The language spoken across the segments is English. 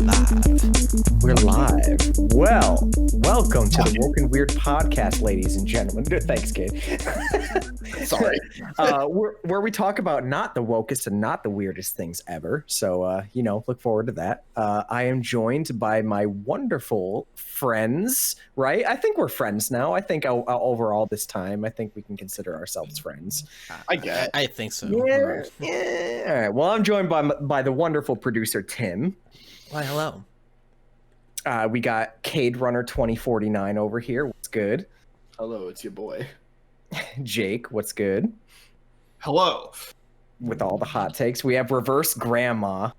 We're live. Well, welcome to the Woke and Weird Podcast, ladies and gentlemen. Thanks, Kade. Sorry. Where we talk about not the wokest and not the weirdest things ever. So, look forward to that. I am joined by my wonderful friends, right? I think we're friends now. I think overall this time, I think we can consider ourselves friends. I think so. Yeah. All right. Well, I'm joined by the wonderful producer, Tim. Why, hello. We got Kade Runner 2049 over here. What's good? Hello, it's your boy. Jake, what's good? Hello. With all the hot takes, we have Reverse Grandma.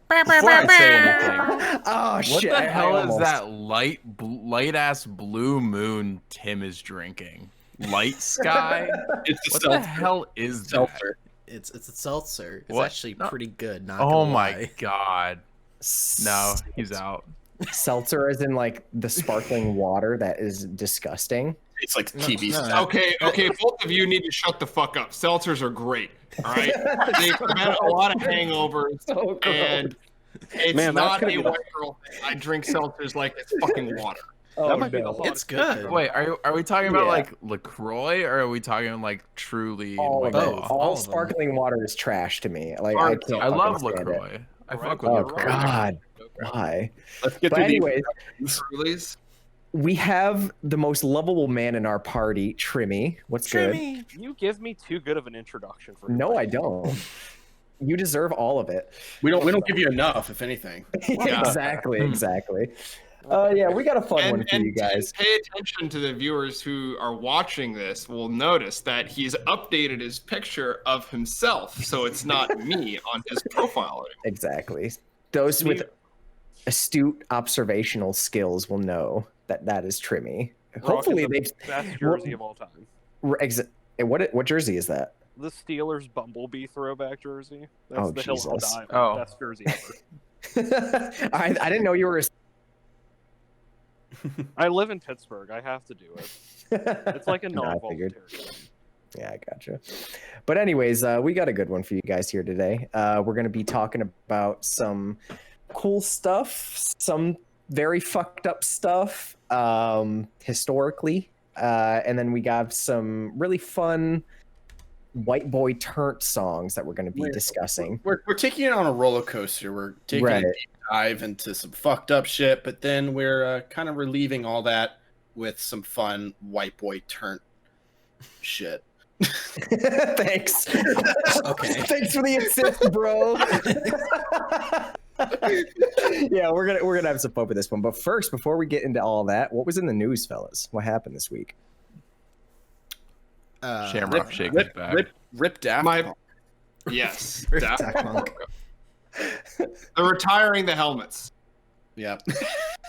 Before I say anything, Oh what shit! the hell I is almost- that light ass blue moon Tim is drinking? Light sky? It's What the hell is that? seltzer. It's a seltzer. It's What? actually No. pretty good. Not Oh gonna my lie. god! No, he's out. Seltzer, as in like the sparkling water that is disgusting. It's like No, TV. no. Okay, both of you need to shut the fuck up. Seltzers are great, all right? They prevent a lot of hangovers, So gross. and it's Man, that's not gonna a be the- white girl thing. I drink seltzers like it's fucking water. Oh, That might be no. the It's good. Wait, are we talking about Yeah. like LaCroix or are we talking like truly? All like, of it. both. All All of them. sparkling water is trash to me. Like I can't. I love fucking stand it. LaCroix. I fuck with Oh LaCroix. God, why? Let's get But to anyways, Trulies. we have the most lovable man in our party, Trimmy. What's good? Trimmy. You give me too good of an introduction for No, I don't. You deserve all of it. We don't give you enough, if anything. Exactly. Yeah, we got a fun one for you guys. Pay attention to the viewers who are watching this will notice that he's updated his picture of himself, so it's not me on his profile anymore. Exactly. Those with astute observational skills will know that that is Trimmy. Hopefully Rocking they've. the best jersey of all time. What jersey is that? The Steelers Bumblebee throwback jersey. That's Oh, the hill I'll Jesus. die on. Oh. Best jersey ever. I didn't know you were. I live in Pittsburgh. I have to do it. It's like a No, I figured. non-voluntary. Yeah, I gotcha. But anyways, we got a good one for you guys here today. We're going to be talking about some cool stuff, some very fucked up stuff historically, and then we got some really fun White Boy Turnt songs that we're going to be discussing. We're taking it on a roller coaster. We're taking Right. a deep dive into some fucked up shit, but then we're kind of relieving all that with some fun White Boy Turnt shit. Thanks. Okay. Thanks for the assist, bro. Yeah, we're gonna have some fun with this one. But first, before we get into all that, what was in the news, fellas? What happened this week? Shamrock Shake is back. Rip Daft My- Punk. Yes, Daft Daft Punk. They're retiring the helmets. Yeah.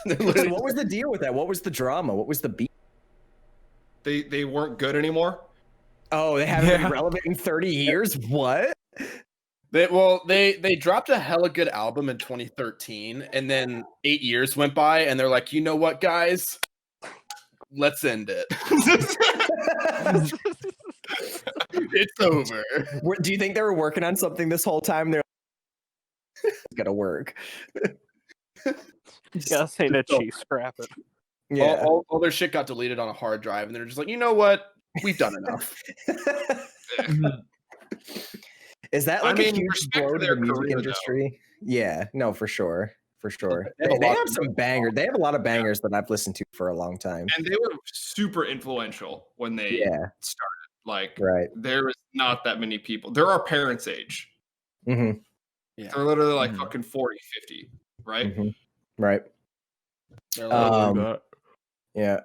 So what was the deal with that? What was the drama? What was the beat? They weren't good anymore. Oh, they haven't been relevant in 30 years? What? They dropped a hella good album in 2013, and then 8 years went by, and they're like, you know what, guys? Let's end it. It's over. Do you think they were working on something this whole time? They're like, it's gonna work. Yeah, say that Chiefs scrap it. Yeah. All their shit got deleted on a hard drive, and they're just like, you know what? We've done enough. Is that like I mean, a huge respect blow to to their the music career, though. industry? Yeah, no, for sure. For sure. They have a They lot have of- some bangers. They have a lot of bangers that I've listened to for a long time. And they were super influential when they Yeah, started. Like, right. there was not that many people. They're our parents' age. hmm Yeah. They're literally like Mhm. fucking 40, 50, right? Right. They're like, Um, Yeah.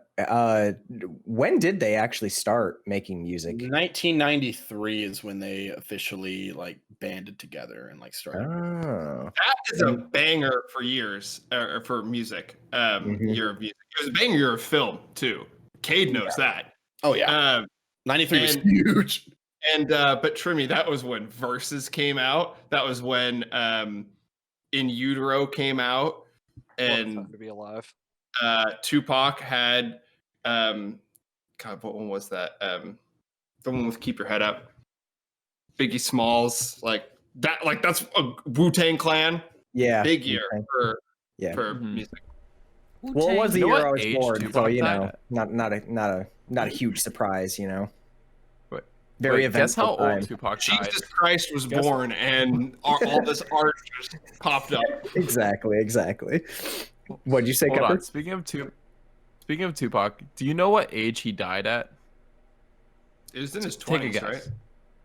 When did they actually start making music? 1993 is when they officially like banded together and like started. Oh. That is a banger for years, for music. Mhm. Year of music. It was a banger year of film, too. Cade knows that. Oh yeah, 93 was and- huge. But Trimmy, that was when Versus came out. That was when In Utero came out. What a And time to be alive. Tupac had God, what one was that? The one with Keep Your Head Up. Biggie Smalls, like that, like that's a Wu-Tang Clan. Yeah. Big year okay. for Yeah. for Mhm. music. Well, it was the You know year what I was age born, so Tupac you died know, at? not a huge surprise, you know. Wait, Very Wait, guess eventful how time. old Tupac died? Jesus Christ was Guess- born, and all this art just popped up. Exactly. What'd you say, Hold Cupper? on. Speaking of Tupac, do you know what age he died at? It was in his Take a 20s, guess. right?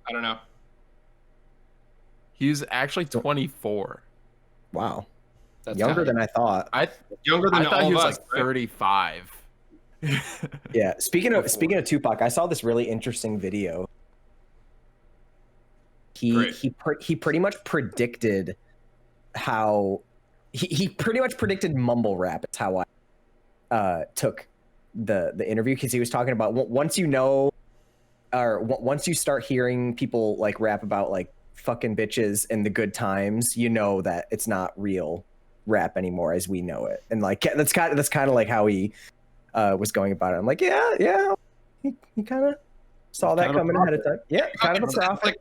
I don't know. He was actually 24. Wow, That's younger kinda- than I thought. Younger than I thought all he was of us, like right? 35. Yeah. Speaking Before. of Tupac, I saw this really interesting video. Great. He pretty much predicted how he pretty much predicted mumble rap. It's how I took the interview, because he was talking about once you know, or once you start hearing people like rap about like fucking bitches and the good times, you know that it's not real rap anymore as we know it. And like that's kind of like how he was going about it. I'm like, yeah, he kind of saw that Kind of a coming ahead of time. Yeah, kind of a It's prophet. like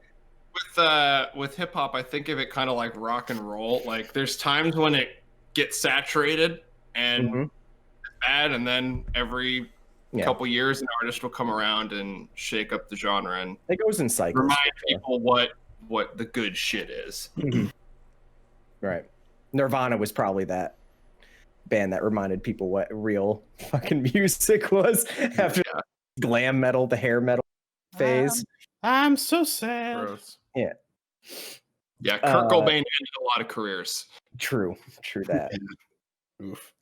with hip hop, I think of it kind of like rock and roll. Like there's times when it gets saturated and Mhm. bad, and then every Yeah. couple years an artist will come around and shake up the genre and It goes in cycles. remind for sure. people what the good shit is. Right. Nirvana was probably that band that reminded people what real fucking music was after glam metal, the hair metal phase. I'm so sad. Gross. Yeah, Kurt Cobain ended a lot of careers. True that. Oof.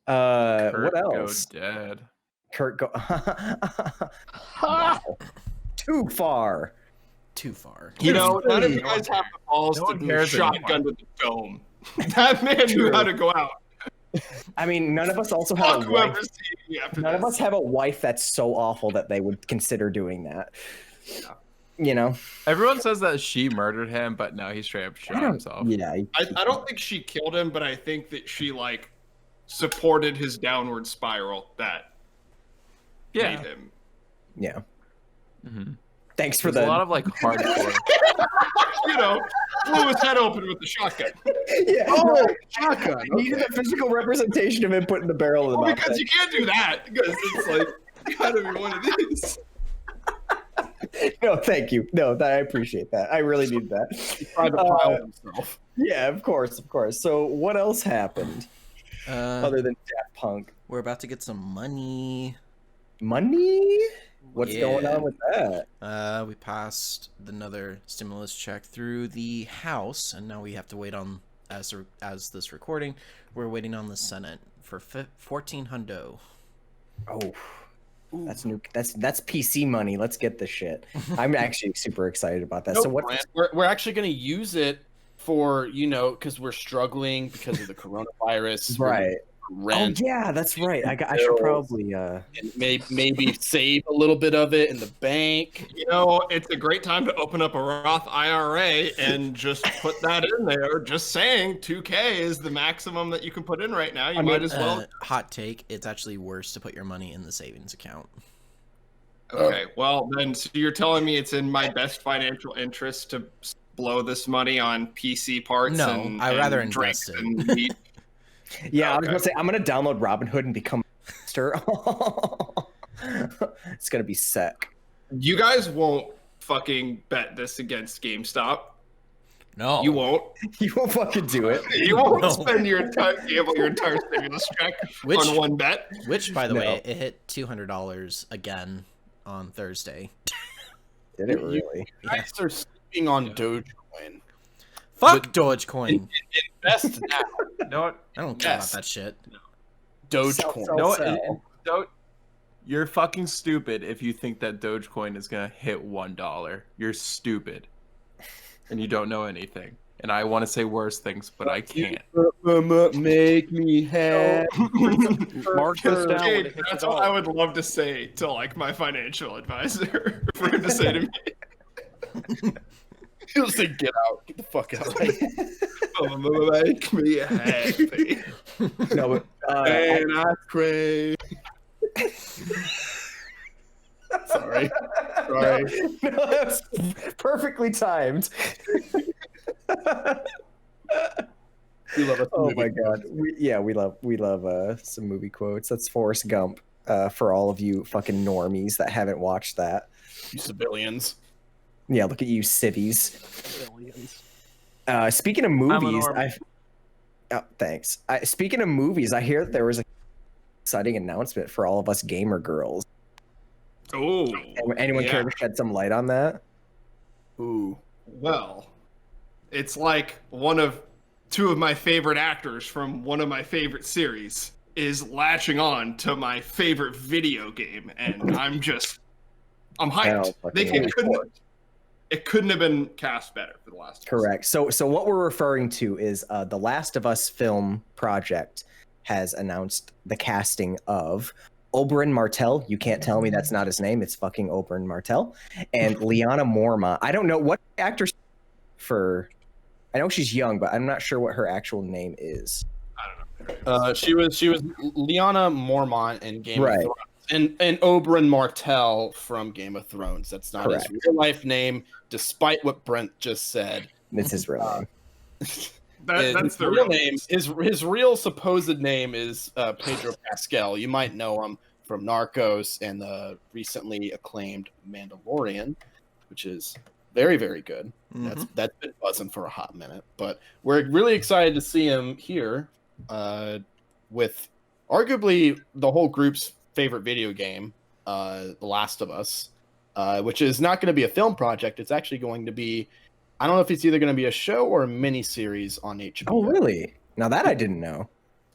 Kurt What go else? dead. Kurt go. Wow. Too far. Too far. You know, none of you No one guys have the balls no to one do cares shotgun to the dome. That man knew True. how to go out. I mean, none of us also have Fuck a wife. whoever's seeing me after None of this. us have a wife that's so awful that they would consider doing that. Yeah. You know? Everyone says that she murdered him, but no, he straight up shot himself. Yeah. I don't think she killed him, but I think that she like supported his downward spiral that made Yeah. him. Yeah. Mm-hmm. Thanks for There's the a lot of like hardcore. You know, blew his head open with the shotgun. Yeah. Oh, shotgun. I needed a physical representation of him putting the barrel in the Well, mouth. because you can't do that because it's like you gotta be one of these. No, thank you. No, I appreciate that. I really need that. He tried to pile himself. Yeah, of course. So what else happened other than Daft Punk? We're about to get some money. Money? What's Yeah. going on with that? We passed another stimulus check through the House, and now we have to wait on, as this recording, we're waiting on the Senate for 1400. Oh, that's new. That's PC money. Let's get this shit. I'm actually super excited about that. So Nope, what? Brant, we're actually going to use it for, because we're struggling because of the coronavirus. Right. Rent. Oh yeah, that's right. I should probably. And maybe save a little bit of it in the bank. You know, it's a great time to open up a Roth IRA and just put that in there. Just saying, 2K is the maximum that you can put in right now. You might as well. Hot take, it's actually worse to put your money in the savings account. Okay, well then, so you're telling me it's in my best financial interest to blow this money on PC parts? No, and, I'd rather and drinks invest it. and meat? Yeah, I was Okay. gonna say I'm gonna download Robinhood and become a master. It's gonna be sick. You guys won't fucking bet this against GameStop. No. You won't. You won't fucking do it. You won't No. spend your entire stimulus check on one bet. Which, by the No. way, it hit $200 again on Thursday. Did it You- really? You guys are sleeping on Dogecoin. Fuck Dogecoin. Invest now. You know what? I don't care Yes. about that shit. Dogecoin. Sell, No, sell. don't. You're fucking stupid if you think that Dogecoin is gonna hit $1. You're stupid, and you don't know anything. And I want to say worse things, but I can't. Make me happy. Mark this down when Jade, it hits that's a what I dollar. would love to say to like my financial advisor for him to say to me, He'll say, "Get out, get the fuck out." "Make me happy." No, but And I pray. Sorry. Sorry. No, that's perfectly timed. We love Oh my god. We love some movie quotes. That's Forrest Gump. For all of you fucking normies that haven't watched that. You civilians. Yeah, look at you civvies. Billions. Speaking of I'm a movies, normie. thanks. Speaking of movies, I hear that there was an exciting announcement for all of us gamer girls. Oh, Anyone care yeah. to shed some light on that? Ooh. Well, it's like two of my favorite actors from one of my favorite series is latching on to my favorite video game, and I'm hyped. It couldn't have been cast better for The Last of Us. Correct. So what we're referring to is the Last of Us film project has announced the casting of Oberyn Martell. You can't tell me that's not his name. It's fucking Oberyn Martell. And Lyanna Mormont. I don't know what actor for. I know she's young, but I'm not sure what her actual name is. I don't know. She was Lyanna Mormont in Game Right. of Thrones, and Oberyn Martell from Game of Thrones. That's not Correct. his real life name, despite what Brent just said. It's his real name. That's the real name. His real supposed name is Pedro Pascal. You might know him from Narcos and the recently acclaimed Mandalorian, which is very, very good. Mhm. That's been buzzing for a hot minute, but we're really excited to see him here with arguably the whole group's favorite video game, The Last of Us, which is not going to be a film project. It's actually going to be, I don't know if it's either going to be a show or a mini series on HBO. Oh, really? Now that I didn't know.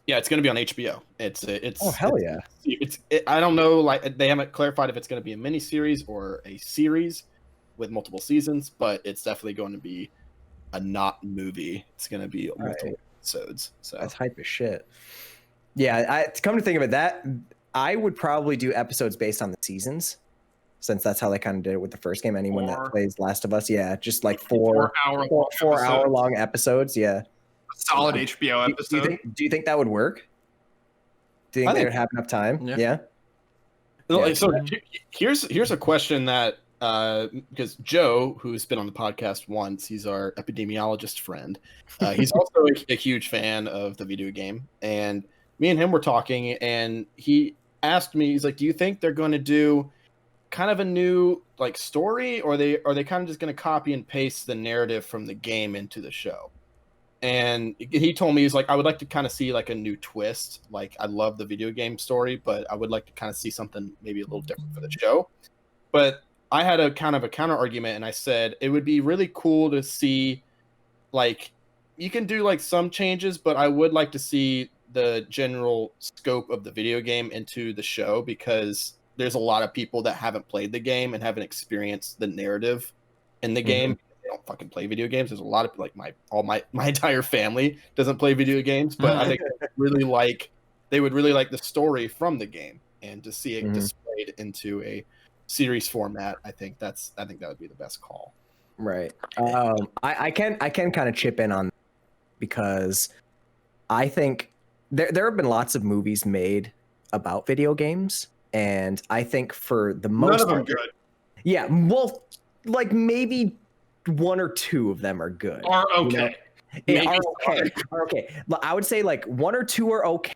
Yeah, it's going to be on HBO. It's Oh, hell yeah. I don't know, like they haven't clarified if it's going to be a mini series or a series with multiple seasons, but it's definitely going to be a not movie. It's going to be multiple episodes. So That's hype as shit. Yeah, to come to think of it, that I would probably do episodes based on the seasons, since that's how they kind of did it with the first game. Anyone that plays Last of Us, yeah, just like four hour long episodes, yeah. Solid HBO episode. Do you think that would work? Do you think they would have enough time? Yeah. No, so here's a question that because Joe, who's been on the podcast once, he's our epidemiologist friend. He's also a huge fan of the video game, and me and him were talking, and he asked me, he's like, "Do you think they're going to do kind of a new like story, or are they kind of just going to copy and paste the narrative from the game into the show?" And he told me, he's like, "I would like to kind of see like a new twist. Like, I love the video game story, but I would like to kind of see something maybe a little different for the show." But I had a kind of a counter argument, and I said it would be really cool to see, like, you can do like some changes, but I would like to see the general scope of the video game into the show, because there's a lot of people that haven't played the game and haven't experienced the narrative in the game. They don't fucking play video games. There's a lot of like my entire family doesn't play video games, but I think they would really like the story from the game, and to see it displayed into a series format. I think that would be the best call. Right. I can kind of chip in on, because I think there have been lots of movies made about video games, and I think for the most None of them good. Yeah, well, like maybe one or two of them are good. Are okay. Are okay. I would say like one or two are okay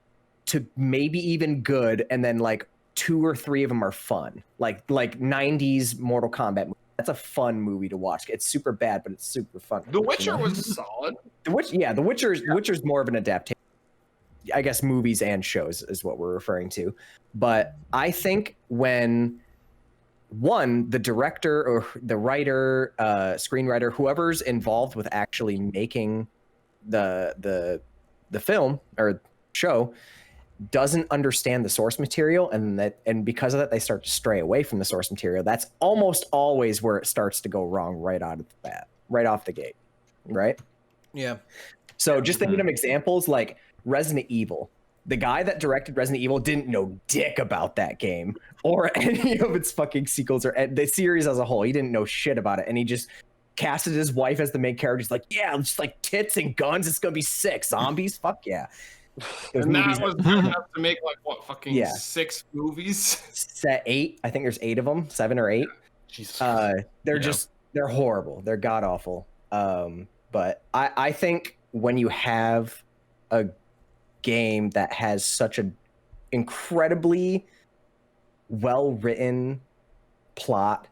to maybe even good, and then like two or three of them are fun. Like 90s Mortal Kombat movie. That's a fun movie to watch. It's super bad, but it's super fun. The Witcher was solid. The Witcher's more of an adaptation. I guess movies and shows is what we're referring to. But I think when the director or the writer, screenwriter, whoever's involved with actually making the film or show doesn't understand the source material, and because of that they start to stray away from the source material, that's almost always where it starts to go wrong right off the gate, right? Yeah. So just thinking of examples like Resident Evil. The guy that directed Resident Evil didn't know dick about that game or any of its fucking sequels or the series as a whole. He didn't know shit about it, and he just casted his wife as the main character. He's like, yeah, just like tits and guns. It's gonna be sick. Zombies, fuck yeah. And that was enough to make like what fucking 6 movies? Set 8. I think there's 8 of them, 7 or 8. Jesus. They're horrible. They're god awful. But I think when you have a game that has such an incredibly well written plot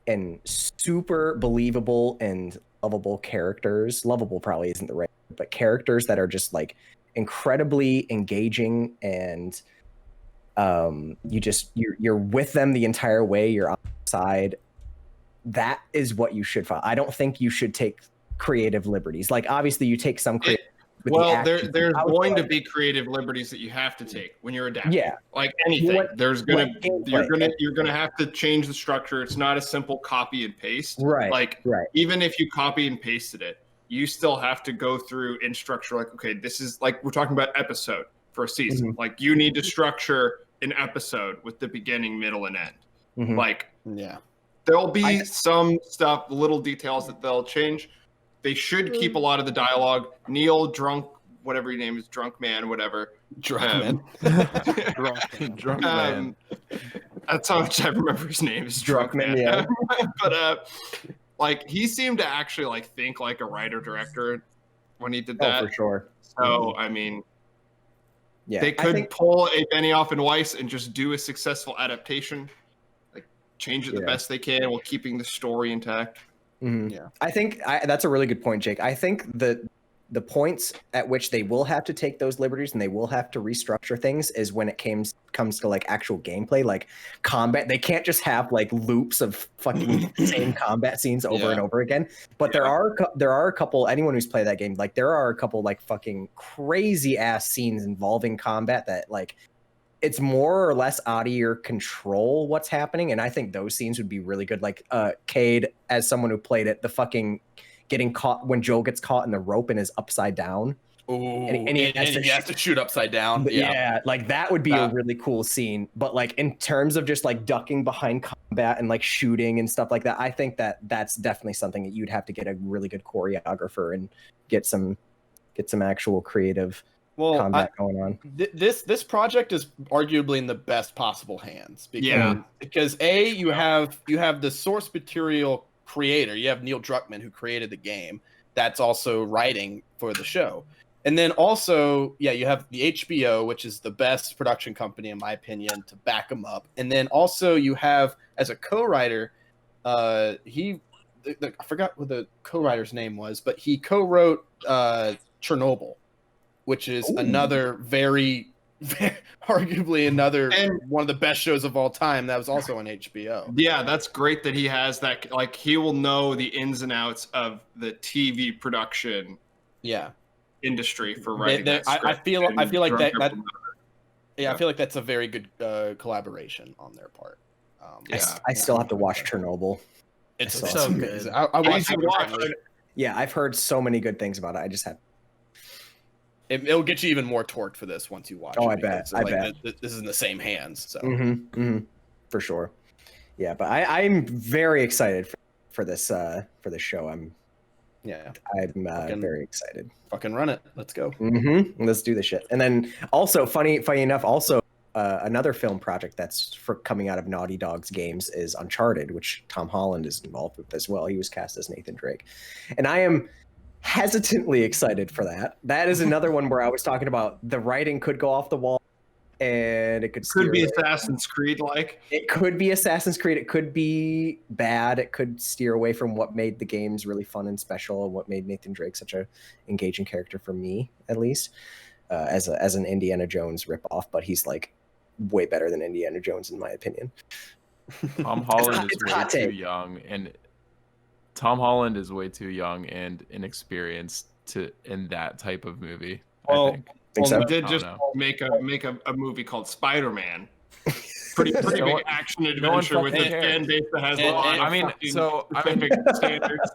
and super believable and lovable characters. Lovable probably isn't the right, but characters that are just like incredibly engaging, and you're with them the entire way. You're on the side. That is what you should follow. I don't think you should take creative liberties. Like obviously you take some creative. Well, there's going to be creative liberties that you have to take when you're adapting. Yeah, like anything, you're gonna have to change the structure. It's not a simple copy and paste. Right. Like even if you copy and pasted it, you still have to go through and structure. Like, okay, this is like we're talking about episode for a season. Like you need to structure an episode with the beginning, middle, and end. Like there'll be some stuff, little details that they'll change. They should keep a lot of the dialogue. Neil, drunk, whatever your name is, drunk man, whatever. Drunk man. That's how much I remember his name is drunk man. Yeah. But like he seemed to actually like think like a writer director when he did that. Oh, for sure. So I mean, they could pull a Benioff and Weiss and just do a successful adaptation, like change it the best they can while keeping the story intact. Yeah, I think that's a really good point, Jake. I think the points at which they will have to take those liberties and they will have to restructure things is when it comes to like actual gameplay, like combat. They can't just have like loops of fucking same combat scenes over and over again. But there are a couple. Anyone who's played that game, like there are a couple like fucking crazy ass scenes involving combat that like. It's more or less out of your control what's happening, and I think those scenes would be really good. Like Kade, as someone who played it, the fucking getting caught when Joel gets caught in the rope and is upside down. Oh, and he has to shoot upside down. Yeah, like that would be a really cool scene. But like in terms of just like ducking behind combat and like shooting and stuff like that, I think that's definitely something that you'd have to get a really good choreographer and get some actual creative. Combat going on. This project is arguably in the best possible hands because you have the source material creator. You have Neil Druckmann who created the game. That's also writing for the show, and then also you have the HBO, which is the best production company in my opinion to back them up, and then also you have as a co-writer, I forgot what the co-writer's name was, but he co-wrote Chernobyl, which is another arguably another one of the best shows of all time. That was also on HBO. Yeah, that's great that he has that. Like he will know the ins and outs of the TV production. Industry for writing. I feel like that. I feel like that's a very good collaboration on their part. I still have to watch Chernobyl. It's so good. I've heard so many good things about it. I just have. It'll get you even more torqued for this once you watch it. I bet. This is in the same hands. So for sure. Yeah, but I'm very excited for this show. I'm very excited. Fucking run it. Let's go. Let's do this shit. And then also funny enough, another film project that's coming out of Naughty Dog's games is Uncharted, which Tom Holland is involved with as well. He was cast as Nathan Drake, and I am hesitantly excited for that. That is another one where I was talking about the writing could go off the wall and it could be Assassin's Creed like. It could be Assassin's Creed. It could be bad. It could steer away from what made the games really fun and special and what made Nathan Drake such a engaging character for me, at least, as an Indiana Jones ripoff. But he's like way better than Indiana Jones in my opinion. Tom Holland is way too young and. Tom Holland is way too young and inexperienced in that type of movie. I think. He did just make a movie called Spider-Man. Pretty big action adventure with a fan base that has a lot of standards.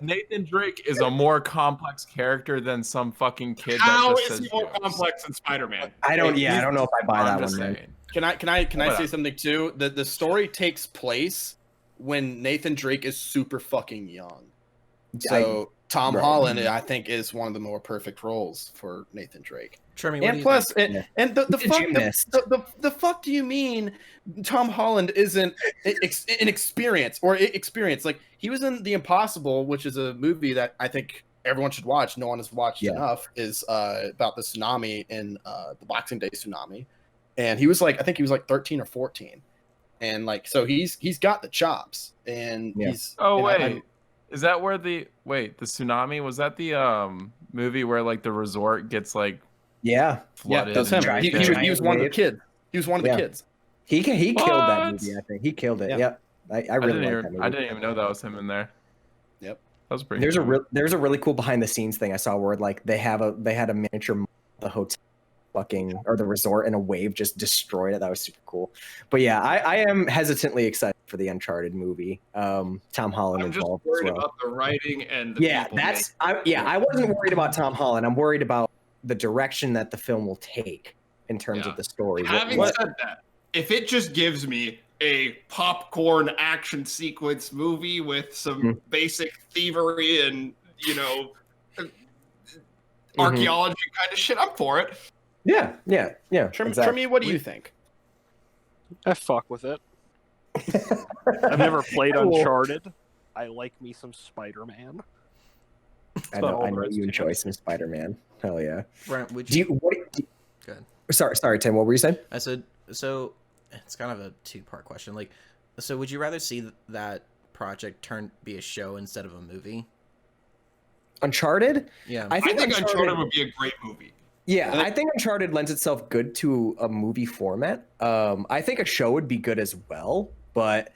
Nathan Drake is a more complex character than some fucking kid. How is he more complex than Spider-Man? I don't know if I buy that one. Can I say something too? The story takes place when Nathan Drake is super fucking young. So Tom Holland, I think, is one of the more perfect roles for Nathan Drake. Jeremy, and plus, the fuck do you mean Tom Holland isn't inexperienced or experienced? Like he was in The Impossible, which is a movie that I think everyone should watch. No one has watched Yeah. enough. Is about the tsunami in the Boxing Day tsunami, and he was like, I think he was like 13 or 14, and like so he's got the chops, and Yeah. he's. Oh and wait, is that where the tsunami was that the movie where like the resort gets like yeah, flooded? that's him. and He everything? was one of the kids. He was one of the Yeah. kids. he killed that What? movie. I think he killed it. Yeah. Yep. I really like that movie. I didn't even know that was him in there. Yep. That was pretty. There's a really cool behind the scenes thing I saw where like they had a miniature model of the hotel or the resort, and a wave just destroyed it. That was super cool. But yeah, I am hesitantly excited for the Uncharted movie. Tom Holland I'm just involved as worried well. about the writing and the Yeah, people I wasn't worried about Tom Holland. I'm worried about the direction that the film will take in terms of the story. Having said that, if it just gives me a popcorn action sequence movie with some basic thievery and archaeology kind of shit, I'm for it. Yeah. Tremy, what do you think? I fuck with it. I've never played Uncharted. I like me some Spider-Man. I know you enjoy some Spider-Man. Hell yeah. Brent, would Do you? you? What? Go ahead. Sorry, Tim. What were you saying? I said so. It's kind of a two-part question. Like, so would you rather see that project be a show instead of a movie? Uncharted? Yeah, I think Uncharted would be a great movie. Yeah, I think Uncharted lends itself good to a movie format. I think a show would be good as well, but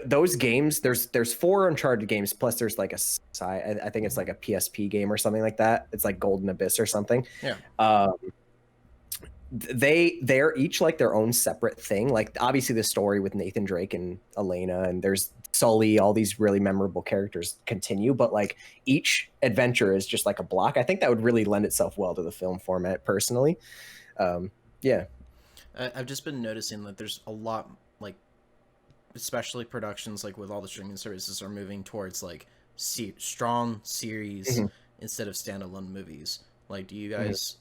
those games, there's 4 Uncharted games plus there's like I think it's like a PSP game or something like that. It's like Golden Abyss or something. Yeah. They're each like their own separate thing. Like obviously the story with Nathan Drake and Elena, and there's Sully, all these really memorable characters continue, but like each adventure is just like a block. I think that would really lend itself well to the film format personally. Yeah. I've just been noticing that there's a lot, like, especially productions like with all the streaming services are moving towards like strong series instead of standalone movies. Like, do you guys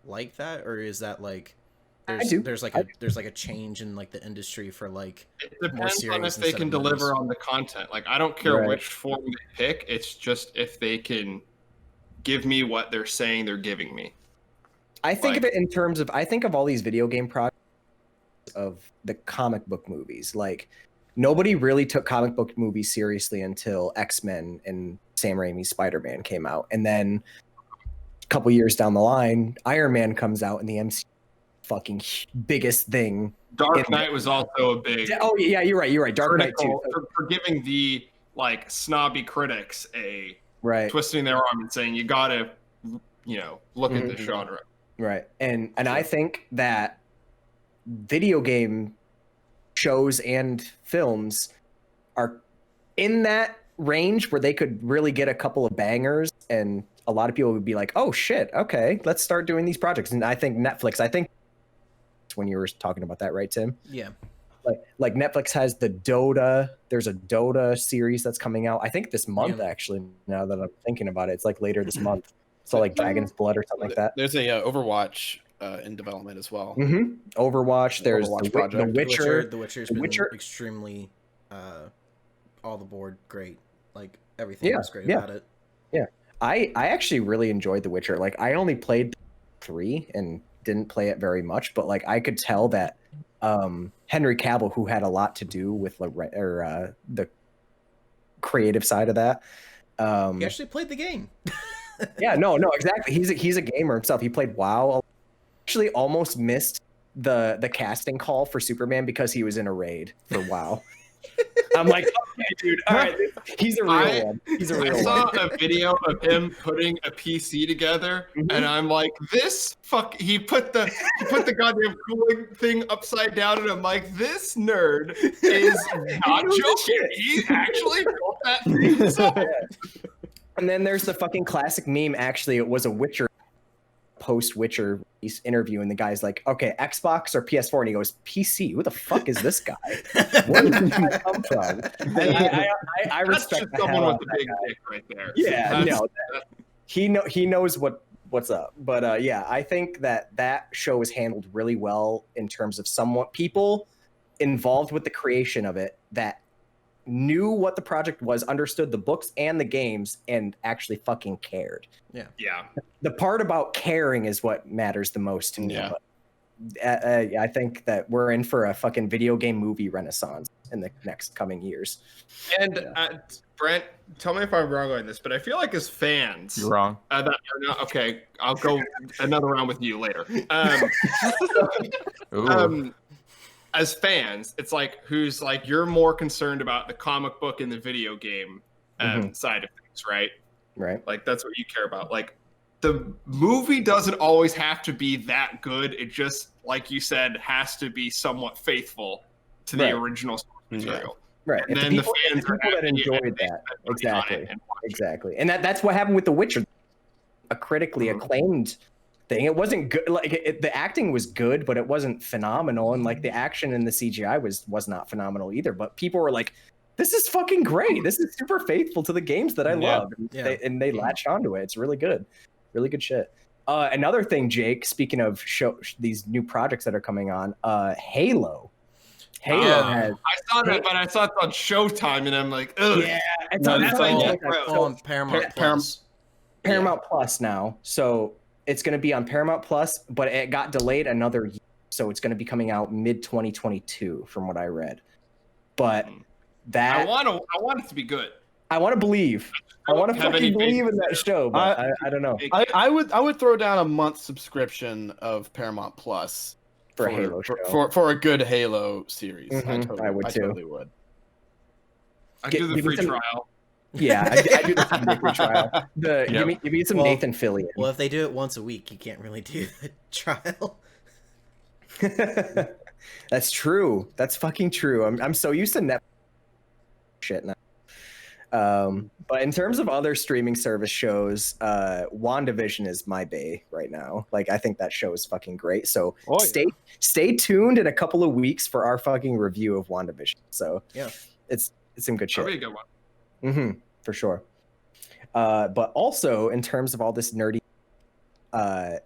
like that, or is that like there's like a change in like the industry for like it depends on if they can deliver on the content. Like, I don't care which form they pick, it's just if they can give me what they're saying they're giving me. I think of it in terms of, I think of all these video game projects of the comic book movies. Like, nobody really took comic book movies seriously until X-Men and Sam Raimi's Spider-Man came out, and then a couple years down the line, Iron Man comes out, and the MCU fucking biggest thing. Dark Knight was also a big. Oh yeah, you're right. Dark Knight too. For giving the like snobby critics a right twisting their arm and saying you gotta, look at the genre. Right, and I think that video game shows and films are in that range where they could really get a couple of bangers, and a lot of people would be like, oh shit, okay, let's start doing these projects. And I think Netflix, when you were talking about that, right, Tim? Yeah. Like Netflix has the Dota. There's a Dota series that's coming out, I think this month, actually, now that I'm thinking about it. It's like later this month. So like Dragon's Blood or something like that. There's a Overwatch in development as well. Overwatch. There's Overwatch the project. Witcher. The Witcher's been extremely all the board great. Like, everything was great about it. Yeah. I actually really enjoyed The Witcher. Like, I only played 3 and didn't play it very much, but like I could tell that Henry Cavill, who had a lot to do with the creative side of that, he actually played the game. yeah, no, exactly. He's a gamer himself. He played WoW. Actually, almost missed the casting call for Superman because he was in a raid for WoW. I'm like, okay, dude. All right, he's a real one. He's a real one. I saw a video of him putting a PC together, and I'm like, he put the goddamn cooling thing upside down, and I'm like, this nerd is not joking. He actually built that thing himself. And then there's the fucking classic meme. Actually, it was a Witcher post-Witcher interview, and the guy's like, okay, Xbox or PS4? And he goes, PC. Who the fuck is this guy? Where did this guy come from? And I respect that's someone with the big dick right there. Yeah, he knows what's up. But yeah, I think that show is handled really well in terms of somewhat people involved with the creation of it that knew what the project was, understood the books and the games, and actually fucking cared. Yeah. The part about caring is what matters the most to me. Yeah. But, I think that we're in for a fucking video game movie renaissance in the next coming years. And Brent, tell me if I'm wrong on this, but I feel like as fans, You're wrong. that are not, okay, I'll go another round with you later. Ooh. As fans, it's like who's like you're more concerned about the comic book and the video game side of things, right? Right. Like that's what you care about. Like the movie doesn't always have to be that good. It just, like you said, has to be somewhat faithful to the original source material. Right. And If then the people, fans the people are that happy enjoyed and they that. spend money on it Exactly. and watch it. Exactly. And that's what happened with The Witcher. A critically acclaimed thing. It wasn't good. Like the acting was good, but it wasn't phenomenal. And like the action and the CGI was not phenomenal either. But people were like, "This is fucking great. This is super faithful to the games that I love." And they latched onto it. It's really good. Really good shit. Another thing, Jake, speaking of these new projects that are coming on, Halo. Halo has. I saw that, but I saw it on Showtime, and I'm like, ugh. Yeah, it's No, on that's on Paramount Plus. Paramount Plus now. So it's going to be on Paramount Plus, but it got delayed another year. So it's going to be coming out mid-2022 from what I read. But that I want it to be good. I want to believe. I want to Have any fucking believe faith in that show, but I don't know. I would throw down a month subscription of Paramount Plus For a Halo show. for a good Halo series. I would too. Totally would. I do the give me free some- trial. Yeah, I do the Sunday free trial. Give me some Well- Nathan Fillion. Well, if they do it once a week, you can't really do the trial. That's true. That's fucking true. I'm so used to Netflix shit now. But in terms of other streaming service shows, WandaVision is my bae right now. Like I think that show is fucking great. So stay tuned in a couple of weeks for our fucking review of WandaVision. So Yeah. it's some good shit. That'd be a good one. For sure. But also in terms of all this nerdy,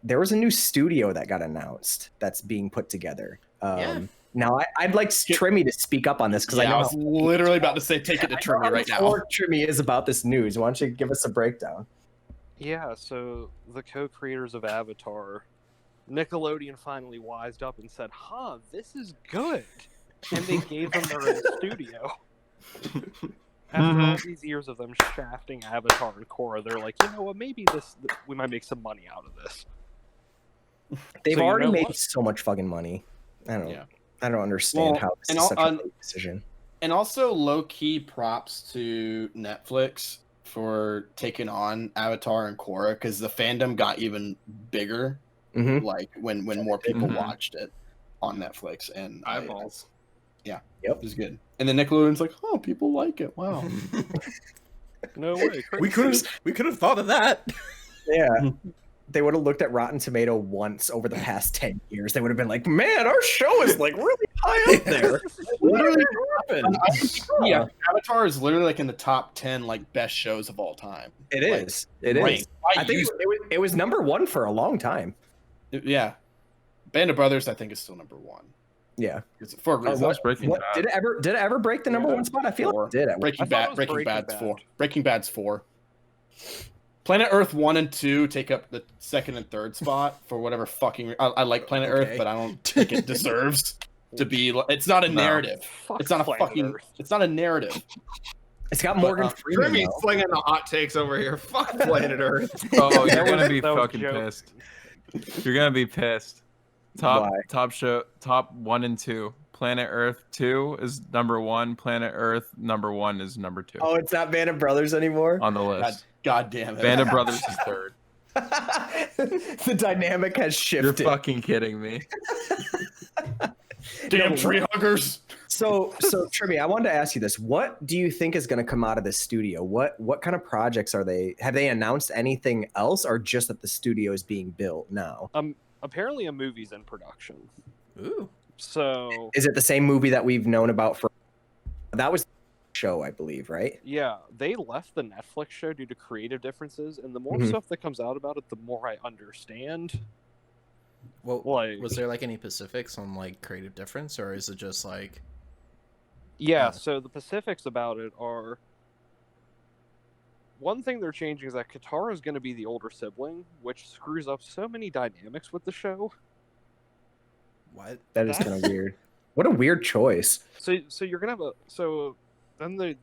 there was a new studio that got announced that's being put together. Now I'd like Trimmy to speak up on this because I know was literally about to say take it to Trimmy right now. Trimmy is about this news. Why don't you give us a breakdown? Yeah, so the co-creators of Avatar, Nickelodeon finally wised up and said, "Huh, this is good," and they gave them their own studio. After all these years of them shafting Avatar and Korra, they're like, you know what? Maybe we might make some money out of this. They've So you already know made what? so much fucking money. I don't. Yeah. I don't understand Well, how this and is such a on- big decision. And also low key props to Netflix for taking on Avatar and Korra because the fandom got even bigger. Mhm. Like when more people watched it on Netflix and Eyeballs. it was good. And then Nickelodeon's like, oh, people like it. Wow. No way. We could have thought of that. Yeah. They would have looked at Rotten Tomato once over the past 10 years. They would have been like, man, our show is like really high up there. Literally, happened? yeah, Avatar is literally like in the top 10 like best shows of all time. It Like, is. It is. ranked by I think it was number one for a long time. Yeah. Band of Brothers, I think, is still number one. Yeah. It's for a reason. What's Breaking Bad? Did it ever break the number one spot? I feel like it did. Breaking I thought Bad. it was Breaking Breaking Bad's Bad. 4. Breaking Bad's 4. Planet Earth 1 and 2 take up the second and third spot for whatever fucking. I like Planet Earth, but I don't think it deserves to be. It's not a narrative. Fuck It's not a Planet fucking. Earth. It's not a narrative. It's got Morgan Freeman. Trimmy's though. slinging the hot takes over here. Fuck Planet Earth. Oh, you're gonna be That was fucking joke. pissed. You're gonna be pissed. Top Why? top show top 1 and 2. Planet Earth 2 is number 1. Planet Earth number 1 is number 2 Oh, it's not Band of Brothers anymore. on the list. God damn it. Band of Brothers is 3rd. The dynamic has You're shifted. fucking kidding me. Damn tree huggers. So Trimmy, I wanted to ask you this. What do you think is going to come out of this studio? What kind of projects are they? Have they announced anything else, or just that the studio is being built now? Apparently a movie's in production. Ooh. So Is it the same movie that we've known about for? That was the show, I believe, right? yeah, they left the Netflix show due to creative differences, and the more Mhm. stuff that comes out about it, the more I understand. Well, Like- was there like any specifics on like creative difference, or is it just like Yeah, so the specifics about it are, one thing they're changing is that Katara is going to be the older sibling, which screws up so many dynamics with the show. What? That is kind of weird. What a weird choice. So you're gonna have then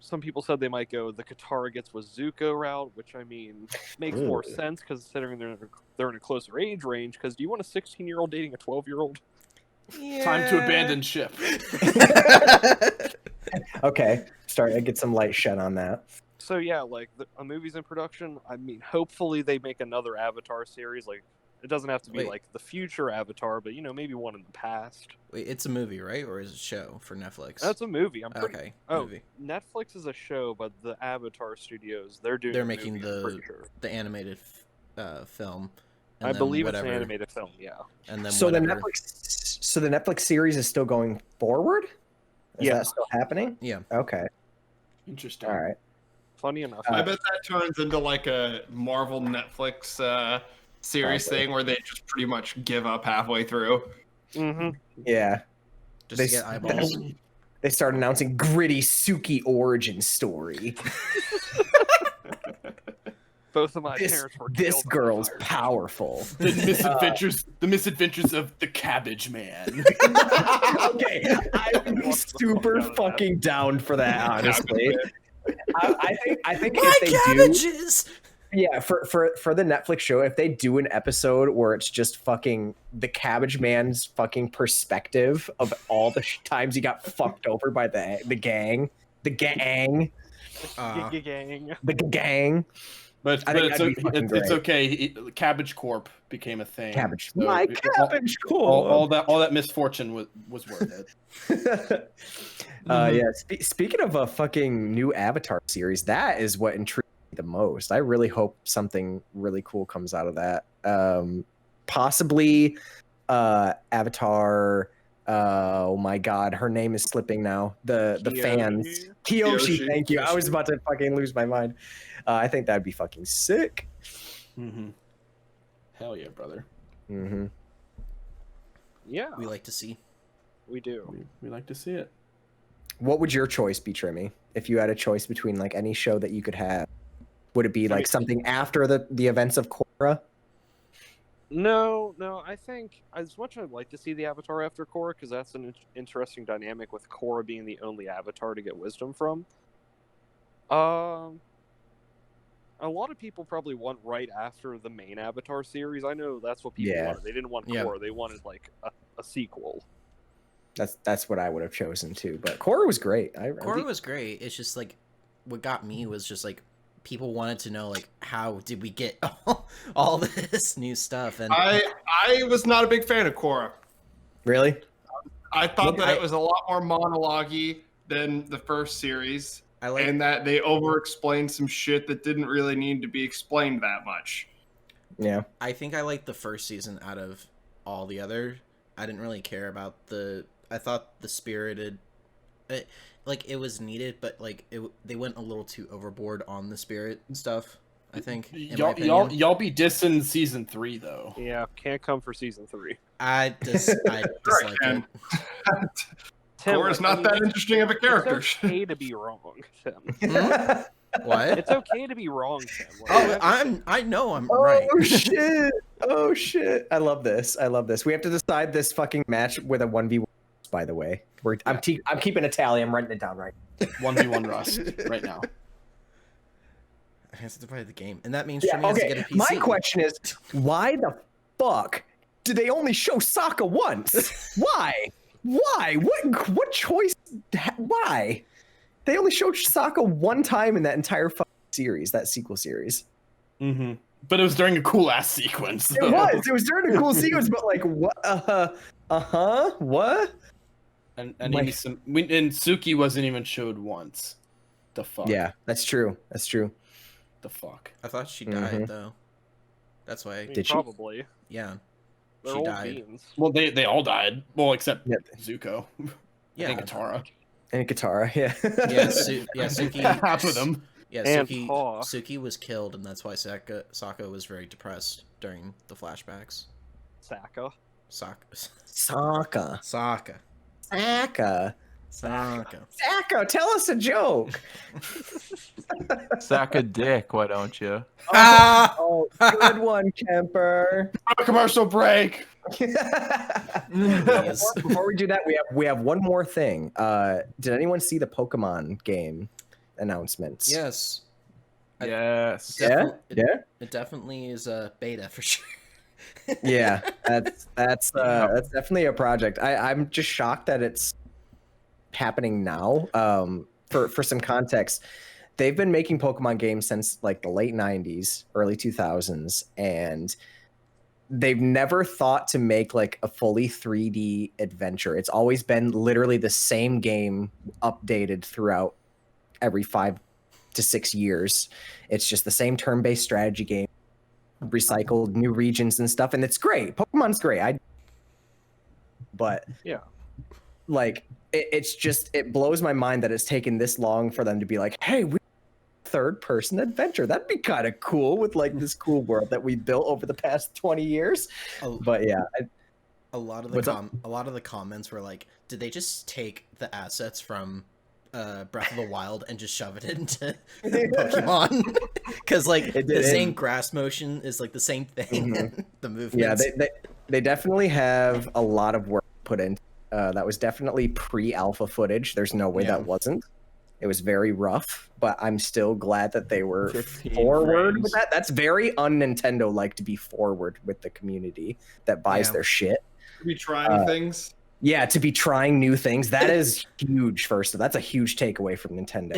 some people said they might go the Katara gets with Zuko route, which I mean makes more Ooh. sense considering they're in a closer age range. Because do you want a 16-year-old dating a 12-year-old? Yeah. Time to abandon ship. Okay, starting to get some light shed on that. So yeah, like a movie's in production. I mean, hopefully they make another Avatar series. Like it doesn't have to be Wait. like the future Avatar, but maybe one in the past. Wait, it's a movie, right? Or is it a show for Netflix? That's a movie. I'm pretty. Okay, Oh, movie. Netflix is a show, but the Avatar Studios they're They're a making movie, I'm pretty sure. the animated film. I then believe whatever, it's an animated film. Yeah. And then So whatever. the Netflix series is still going forward? Is Yeah. that still happening? Yeah. Okay. Interesting. All right. Funny enough. I bet that turns into like a Marvel Netflix series Probably. thing where they just pretty much give up halfway through. Mm-hmm. Yeah. Just to get eyeballs. They start announcing gritty Suki origin story. Both of my This, parents were this killed by girl's fire. powerful. The misadventures of the Cabbage Man. Okay, I would be super fucking down for that, honestly. I think if they cabbages! yeah, for the Netflix show, if they do an episode where it's just fucking the Cabbage Man's fucking perspective of all the times he got fucked over by the gang, Gang. the gang. But I think it's, that'd be fucking it's great. okay. Cabbage Corp became a thing. Cabbage, So my cabbage, cool. all that misfortune was worth it. Yeah. Speaking of a fucking new Avatar series, that is what intrigues me the most. I really hope something really cool comes out of that. Possibly, Avatar. Oh my God, her name is slipping now. The Kyoshi. fans, Kyoshi. Kyoshi. Thank you. I was about to fucking lose my mind. I think that'd be fucking sick. Mm-hmm. Hell yeah, brother. Mm-hmm. Yeah, We like to see. we do. We like to see it. What would your choice be, Trimmy? If you had a choice between like any show that you could have, would it be like something after the events of Korra? No, I think as much as I'd like to see the Avatar after Korra, because that's an interesting dynamic with Korra being the only Avatar to get wisdom from. A lot of people probably want right after the main Avatar series. I know that's what people wanted. They didn't want Yeah. Korra. They wanted like a sequel. That's what I would have chosen too. But Korra was great. Korra was great. It's just like what got me was just like people wanted to know like how did we get all this new stuff, and I was not a big fan of Korra. Really? I thought that I- it was a lot more monologue-y than the first series, I like and that they over-explained some shit that didn't really need to be explained that much. Yeah. I think I liked the first season out of all the other. I didn't really care about I thought the spirited, it was needed, but like they went a little too overboard on the spirit and stuff. I think. In my opinion. Y'all be dissing season 3 though. Yeah, can't come for season 3. I dislike Ken. it. Tim, Korra's not that interesting of a character. It's okay to be wrong, Tim. What? It's okay to be wrong, Tim. Like, Oh, I know I'm right. Oh shit! Oh shit! I love this. I love this. We have to decide this fucking match with a 1v1. By the way, I'm keeping a tally. I'm writing it down right. 1v1 Rust right now. I have to play the game, and that means Yeah, Trimmy has to okay. get a PC. My question is, why the fuck do they only show Sokka once? Why? Why? What choice? Why? They only showed Sokka one time in that entire fucking series, that sequel series. Mm-hmm. But it was during a cool ass sequence. It was. It was during a cool sequence, but like what? What? And My- and Suki wasn't even showed once. The fuck. Yeah, that's true. That's true. The fuck. I thought she died though. That's I why. mean, Did she? probably. Yeah. They're She old died. beans. Well, they all died. Well, except Yeah. Zuko. Yeah. And Katara. And Katara, yeah. Yeah, Suki. Half of them. Yeah, And Suki. Paw. Suki was killed, and that's why Sokka was very depressed during the flashbacks. Sokka. Sokka. Sokka. Sokka. Sokka. Sacco, tell us a joke. Sack a dick, why don't you? Oh, good one, Kemper. Commercial break. Before we do that, we have one more thing. Did anyone see the Pokemon game announcements? Yes. Yes. Yeah. It definitely is a beta for sure. Yeah, that's definitely a project. I'm just shocked that it's happening now. For some context, they've been making Pokemon games since like the late 90s, early 2000s, and they've never thought to make like a fully 3D adventure. It's always been literally the same game updated throughout every 5 to 6 years. It's just the same turn-based strategy game, recycled new regions and stuff, and it's great. Pokemon's great. But yeah, like it blows my mind that it's taken this long for them to be like, hey, we third person adventure. That'd be kind of cool with like this cool world that we built over the past 20 years. But yeah, a lot of the comments were like, did they just take the assets from Breath of the Wild and just shove it into Pokemon? Because like the same grass motion is like the same thing. Mm-hmm. The movements. Yeah, they definitely have a lot of work put in. That was definitely pre-alpha footage. There's no way that wasn't. It was very rough, but I'm still glad that they were forward with that. That's very un-Nintendo like to be forward with the community that buys their shit. To be trying things. Yeah, to be trying new things. That is huge. That's a huge takeaway from Nintendo.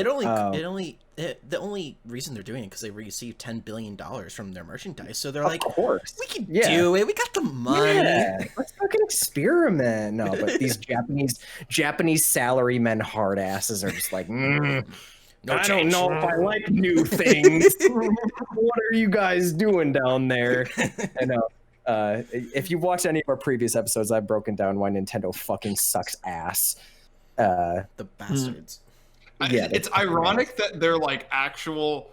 The only reason they're doing it because they received $10 billion from their merchandise. So they're like, of course, we can do it. We got the money. Yeah, let's fucking experiment. No, but these Japanese salarymen hard asses are just like, I don't know if I like new things. What are you guys doing down there? I know. If you've watched any of our previous episodes, I've broken down why Nintendo fucking sucks ass. The bastards. Yeah, it's ironic that their like actual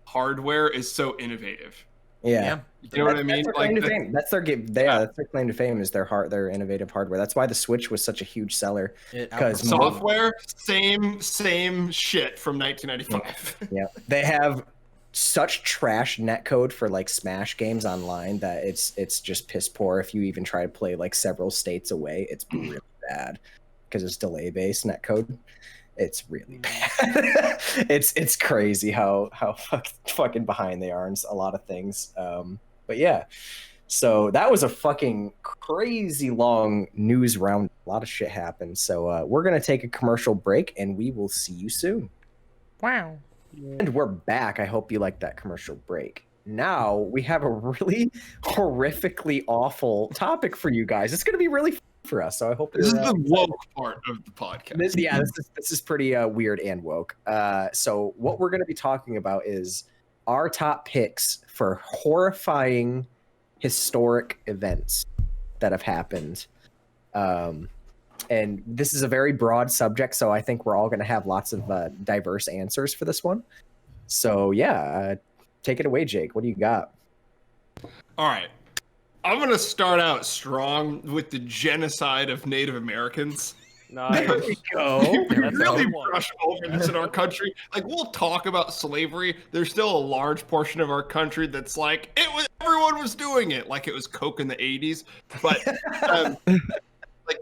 hardware is so innovative. Yeah. You know what I mean? That's their game. That's their claim to fame is their innovative hardware. That's why the Switch was such a huge seller. Because software, same shit from 1995. Yeah, they have such trash netcode for like Smash games online that it's just piss poor. If you even try to play like several states away, it's really bad because it's delay based netcode. It's really bad. it's crazy how fucking behind they are in a lot of things. But yeah, so that was a fucking crazy long news round. A lot of shit happened. So we're gonna take a commercial break and we will see you soon. Wow. And we're back. I hope you liked that commercial break. Now we have a really horrifically awful topic for you guys. It's going to be really fun for us. So I hope this is the woke part of the podcast. This is pretty weird and woke. So what we're going to be talking about is our top picks for horrifying historic events that have happened. And this is a very broad subject, so I think we're all going to have lots of diverse answers for this one. So, yeah, take it away, Jake. What do you got? All right. I'm going to start out strong with the genocide of Native Americans. Nice. There we go. We really brush over this in our country. Like, we'll talk about slavery. There's still a large portion of our country that's like, everyone was doing it. Like it was Coke in the 80s. But...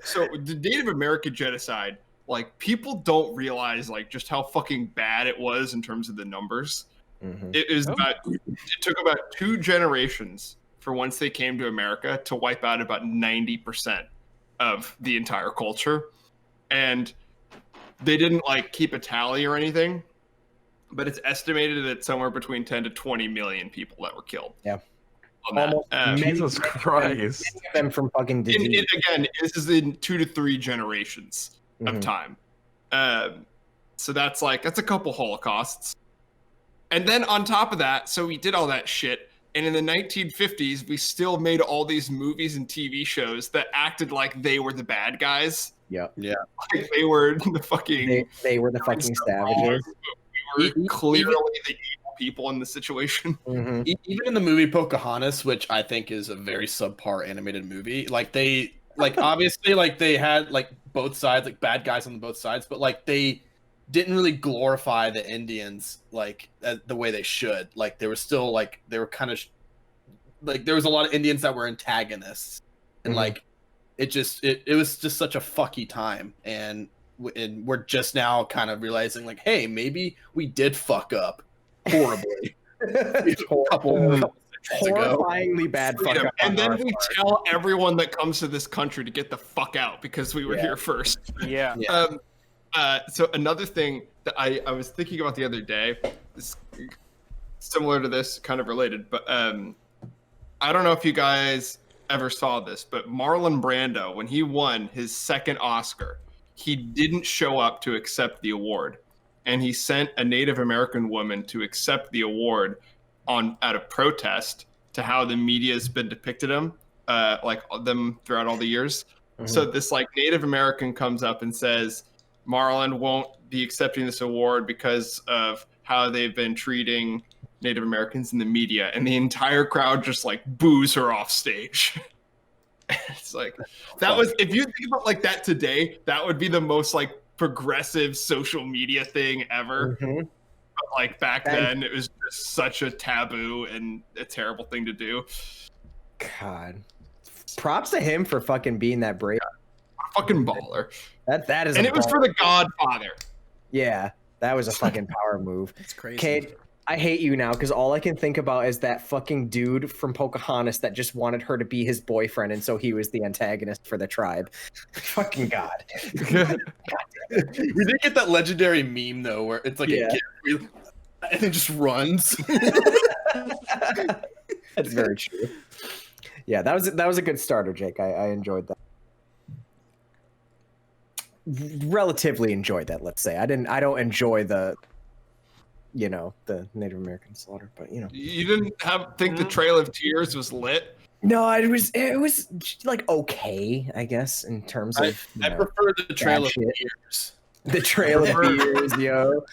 so the Native American genocide, like people don't realize like just how fucking bad it was in terms of the numbers. Mm-hmm. It took about 2 generations for once they came to America to wipe out about 90% of the entire culture. And they didn't like keep a tally or anything, but it's estimated that somewhere between 10 to 20 million people that were killed. Yeah. Jesus Christ. Many of them from fucking disease. Again, this is in 2 to 3 generations of time. So that's a couple Holocausts. And then on top of that, so we did all that shit. And in the 1950s, we still made all these movies and TV shows that acted like they were the bad guys. Yeah. Like they were the fucking... They were the fucking savages. We were clearly the evil people in the situation. Mm-hmm. Even in the movie Pocahontas, which I think is a very subpar animated movie, obviously they had both sides, like bad guys on both sides, but like they didn't really glorify the Indians like the way they should. Like they were still like they were kind of like there was a lot of Indians that were antagonists, and like it was just such a fucky time, and we're just now kind of realizing like, hey, maybe we did fuck up horribly. Horrifyingly bad fuck up. And then we tell everyone that comes to this country to get the fuck out because we were here first. Yeah. So another thing that I was thinking about the other day, is similar to this, kind of related, but I don't know if you guys ever saw this, but Marlon Brando, when he won his second Oscar, he didn't show up to accept the award, and he sent a Native American woman to accept the award at a protest to how the media's been depicted him, like them throughout all the years. So this like Native American comes up and says, Marlon won't be accepting this award because of how they've been treating Native Americans in the media, and the entire crowd just like boos her off stage. It's like that was, if you think about like that today, that would be the most like progressive social media thing ever. But like back then, it was just such a taboo and a terrible thing to do. God, props to him for fucking being that brave. Fucking baller. That is, and it was for The Godfather. Yeah, that was a fucking power move. It's crazy. Kade, I hate you now because all I can think about is that fucking dude from Pocahontas that just wanted her to be his boyfriend, and so he was the antagonist for the tribe. Fucking God. We did get that legendary meme though, where it's like a kid and it just runs. That's very true. Yeah, that was a good starter, Jake. I enjoyed that. Relatively enjoyed that, let's say. I don't enjoy the Native American slaughter, but You didn't think the Trail of Tears was lit? No, it was like okay, I guess, in terms of I prefer the Trail of Tears. The Trail of Tears, yo.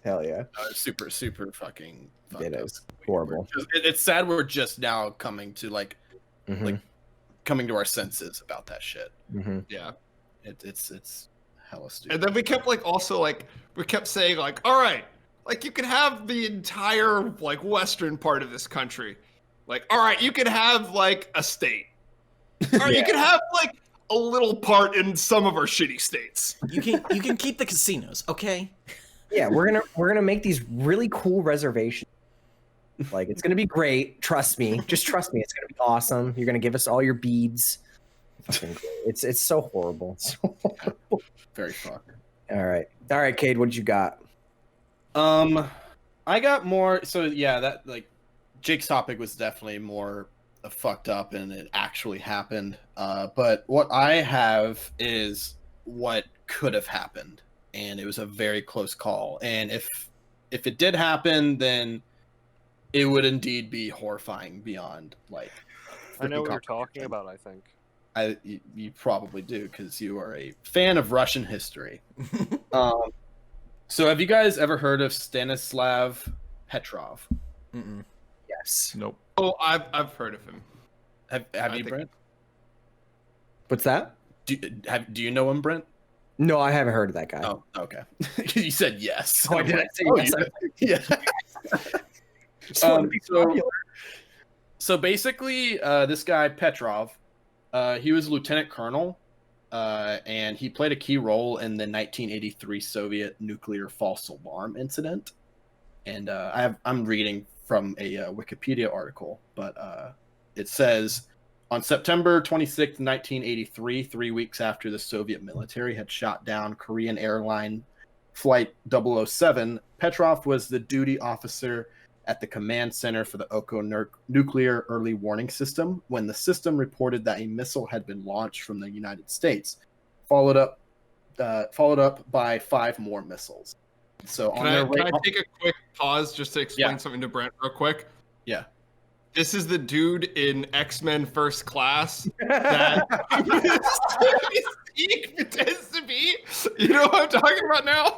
Hell yeah. Super fucking it is horrible. It's sad we're just now coming to like coming to our senses about that shit. Yeah. It's hella stupid. And then we kept we kept saying like, all right, like you can have the entire like western part of this country. Like, all right, you can have like a state. All right, you can have like a little part in some of our shitty states. You can keep the casinos, okay? Yeah, we're gonna make these really cool reservations. Like, it's gonna be great. Trust me. Just trust me. It's gonna be awesome. You're gonna give us all your beads. Fucking great. It's so horrible. It's so horrible. Very fucked. All right, Kade, what did you got? I got more. So yeah, that like Jake's topic was definitely more fucked up, and it actually happened. But what I have is what could have happened, and it was a very close call. And if it did happen, then it would indeed be horrifying beyond like. I know what you're talking about. I think. You probably do because you are a fan of Russian history. So have you guys ever heard of Stanislav Petrov? Yes. Nope. Oh, I've heard of him. Have you, Brent? What's that? Do you know him, Brent? No, I haven't heard of that guy. Oh, okay. You said yes. Oh, I did say yes. Yeah. So basically, this guy Petrov, he was a lieutenant colonel, and he played a key role in the 1983 Soviet nuclear false alarm incident. And I'm reading from a Wikipedia article, but it says, on September 26, 1983, 3 weeks after the Soviet military had shot down Korean airline Flight 007, Petrov was the duty officer at the command center for the Oko nuclear early warning system when the system reported that a missile had been launched from the United States, followed up by 5 more missiles. So can I take a quick pause just to explain something to Brent real quick? Yeah. This is the dude in X-Men First Class that he pretends to be. You know what I'm talking about now?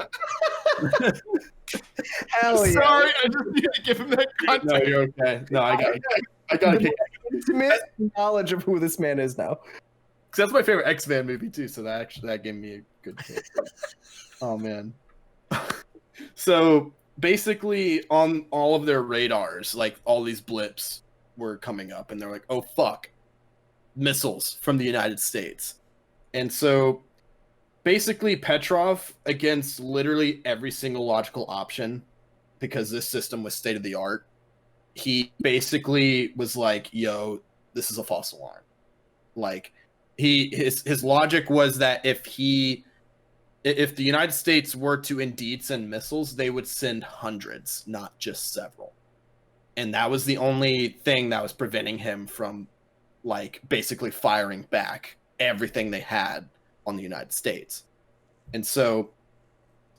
Hell yeah. Sorry, I just need to give him that context. No, you're okay. No, I got it. Intimate knowledge of who this man is now. that's my favorite X-Men movie too. So that gave me a good kick. Oh man. So basically, on all of their radars, like all these blips were coming up, and they're like, "Oh fuck, missiles from the United States." And so basically, Petrov, against literally every single logical option, because this system was state of the art, he basically was like, "Yo, this is a false alarm." Like, his logic was that if the United States were to indeed send missiles, they would send hundreds, not just several. And that was the only thing that was preventing him from, like, basically firing back everything they had on the United States. And so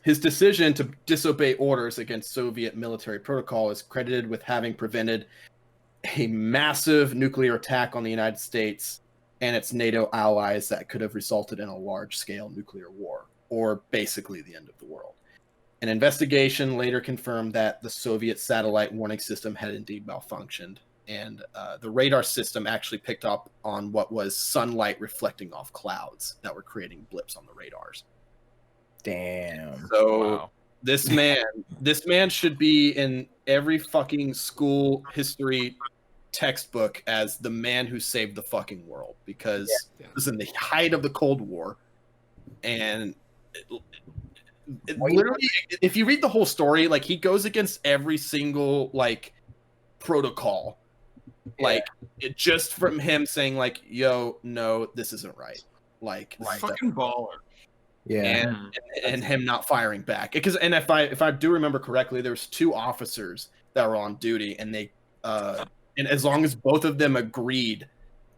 his decision to disobey orders against Soviet military protocol is credited with having prevented a massive nuclear attack on the United States and its NATO allies that could have resulted in a large-scale nuclear war, or basically the end of the world. An investigation later confirmed that the Soviet satellite warning system had indeed malfunctioned, and the radar system actually picked up on what was sunlight reflecting off clouds that were creating blips on the radars. Damn. So this man should be in every fucking school history textbook as the man who saved the fucking world, because it was in the height of the Cold War, and literally, if you read the whole story, like, he goes against every single, like, protocol, like, it just from him saying, like, "Yo, no, this isn't right." Like, fucking baller. Yeah. And him not firing back, because, and if I do remember correctly, there's 2 officers that were on duty, and they and as long as both of them agreed